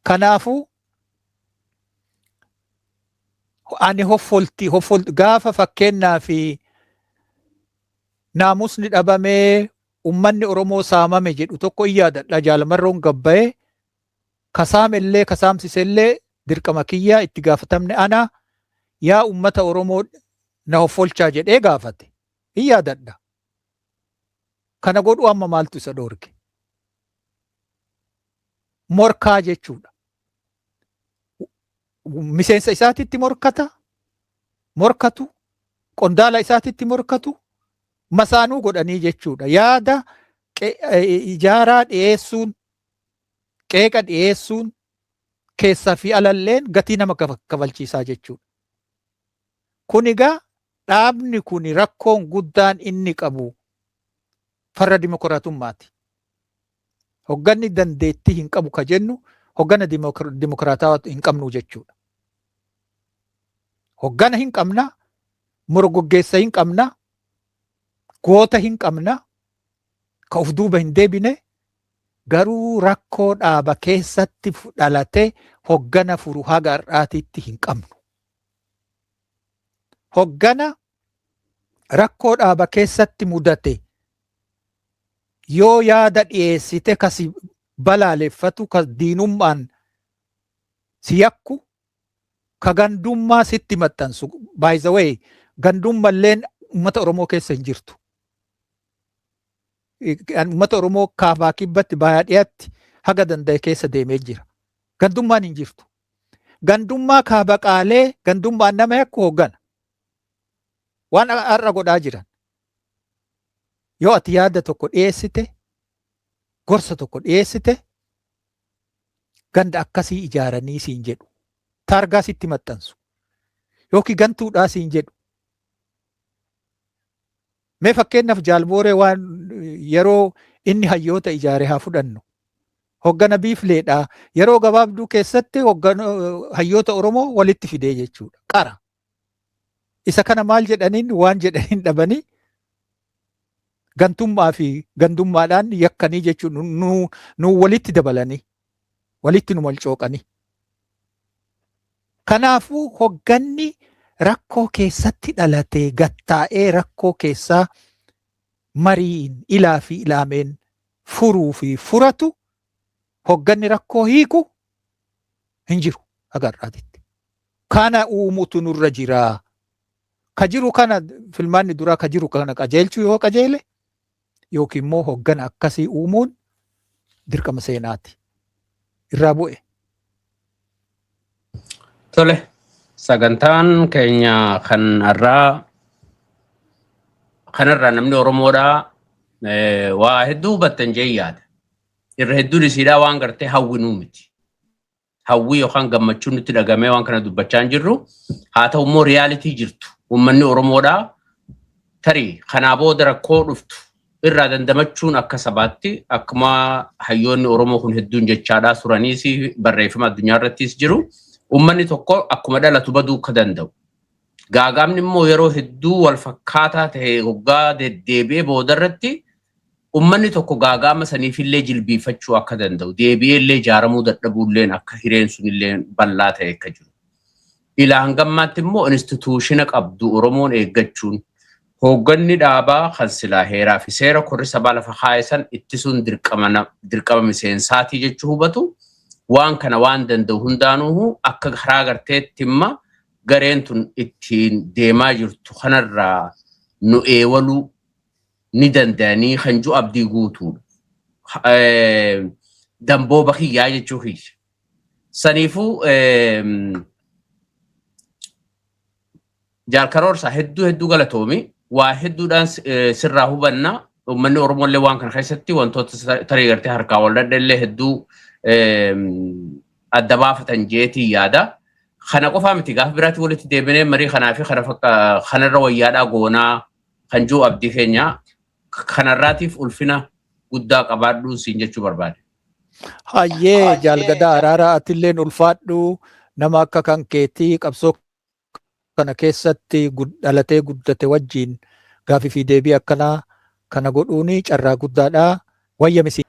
Kanaafuu ani hoffolti gaafa fakkeenyaa fi naamusni dhabamee ummanni Oromoo saamame jedhu tokko in yaadadha. Jaalmarroon gabbaa'ee kasaamellee kasaamsisellee dirqama kiyyaa itti gaafatamne ana yaa ummata Oromoo na hoffolchaa jedhee gaafate in yaadadha. Kana godhu amma maaltu isa dhoorge? Morkaa jechuudha. Miseensa isaatitti morkatu, qondaala isaatitti morkatu, masaanuu godhanii jechuudha. Yaada ijaaraa dhiyeessuun, qeeqa dhiyeessuun keessaa fi alalleen gatii nama kafalchiisaa jechuudha. Kun egaa dhaabni kun rakkoon guddaan inni qabu farra dimokiraatummaati. Hogganni dandeettii hin qabu ka jennu hoggana dimokiraataa hin qabnu jechuudha. Hoggana hin qabna, morgoggeessa hin qabna, goota hin qabna, ka of duuba hin deebine, garuu rakkoo dhaaba keessatti dhalate hoggana furu haga har'aatiitti hin qabnu. Hoggana rakkoo dhaaba keessatti mudate yoo yaada dhiyeessite kasi balaaleffatu ka diinummaan si yakku ka gandummaa sitti maxxansu. By the way, gandummalleen ummata Oromoo keessa hin jirtu. Ummata Oromoo kaabaa kibbatti bayaa dhiyaatti haga danda'e keessa deemee jira. Gandummaan hin jirtu. Gandummaa kaaba qaalee gandummaan nama yakku hoggana. Waan har'a godhaa jiran. Yoo ati yaada tokko dhiyeessite, gorsa tokko dhiyeessite, ganda akkasii ijaaranii siin jedhu. Taargaa sitti maxxansu. Yookiin gantuudhaa siin jedhu. Mee fakkeenyaaf Jaalbooree waan yeroo inni hayyoota ijaare haa fudhannu. Hoggana Biifleedhaa yeroo gabaabduu keessatti hayyoota Oromoo walitti fidee jechuudha. Qara. Isa kana maal jedhaniin waan jedhaniin dhabanii gantummaa fi gandummaadhaan yakkanii jechuun nu walitti dabalanii walitti nu malcooqanii. Kanaafuu hogganni rakkoo keessatti dhalatee gattaa'ee rakkoo keessaa mariin ilaa fi ilaameen furuu fi furatu hogganni rakkoo hiiku hin jiru agarraatitti. Kana uumutu nurra jiraa. Ka jiru kana filmaanni duraa ka jiru kana qajeelchuu yoo qajeele yookiin immoo hoggana akkasii uumuun dirqama seenaati. Irraa bu'e. Tole, sagantaan keenya kanarraa namni Oromoodhaa waa hedduu hubattan jee yaada. irra hedduun isiidhaa waan gartee hawwinuu miti. Hawwii yookaan gammachuun nutti dhagamee waan kana dubbachaa hin jirru. Haa ta'u immoo riyaalitii jirtu. Uummanni Oromoodhaa tarii kanaa booda rakkoo dhuftu irraa dandamachuun akka sabaatti akkuma hayyoonni Oromoo kun hedduun jechaadhaa turaniis barreeffama addunyaa irrattis jiru. Uummanni tokko akkuma dhalatu baduu akka danda'u. Gaagaamni immoo yeroo hedduu wal fakkaataa ta'e hoggaa deddeebi'ee booda irratti uummanni tokko gaagaama saniifillee jilbiifachuu akka danda'u. Deebi'ee illee ijaaramuu dadhabuulleen akka hireen sunillee bal'aa ta'e akka jiru. Ilaa hangammaatti immoo instituushina qabdu Oromoon eeggachuun hoogganni dhaabaa kan silaa heeraa fi seera korri sabaa lafa kaa'isan ittisuun dirqama miseensaatii jechuu hubatu waan kana waan danda'u hundaanuu akka karaa garteetti imma gareen tun ittiin deemaa jirtu kanarraa nu eewaluu ni danda'anii kan jiru abdii guutuudha. Dambooba kiyyaa jechuu kiyya. Saniifuu Jaalkaroorsaa hedduu galatoomi. Waa hedduudhaan sirraa hubannaa. Uummanni Oromollee waan kana keessatti wantoota tarii gartee harkaa wal dadhallee hedduu adda baafatan jeetii yaada. Kana qofaa miti gaafa biraatti walitti deebinee marii kanaa fi kanarra wayyaadhaa goonaa kan jiru abdii keenya kanarraatiif ulfina guddaa qabaadhuu siin jechuu barbaade. Hayyee jaalgadaa araaraa atilleen ulfaadhu nama akka kan keetii qabsoo kana keessatti dhalatee guddate wajjin gaafii fi deebii akkanaa kana godhuuni carraa guddaadha. Wayya misi.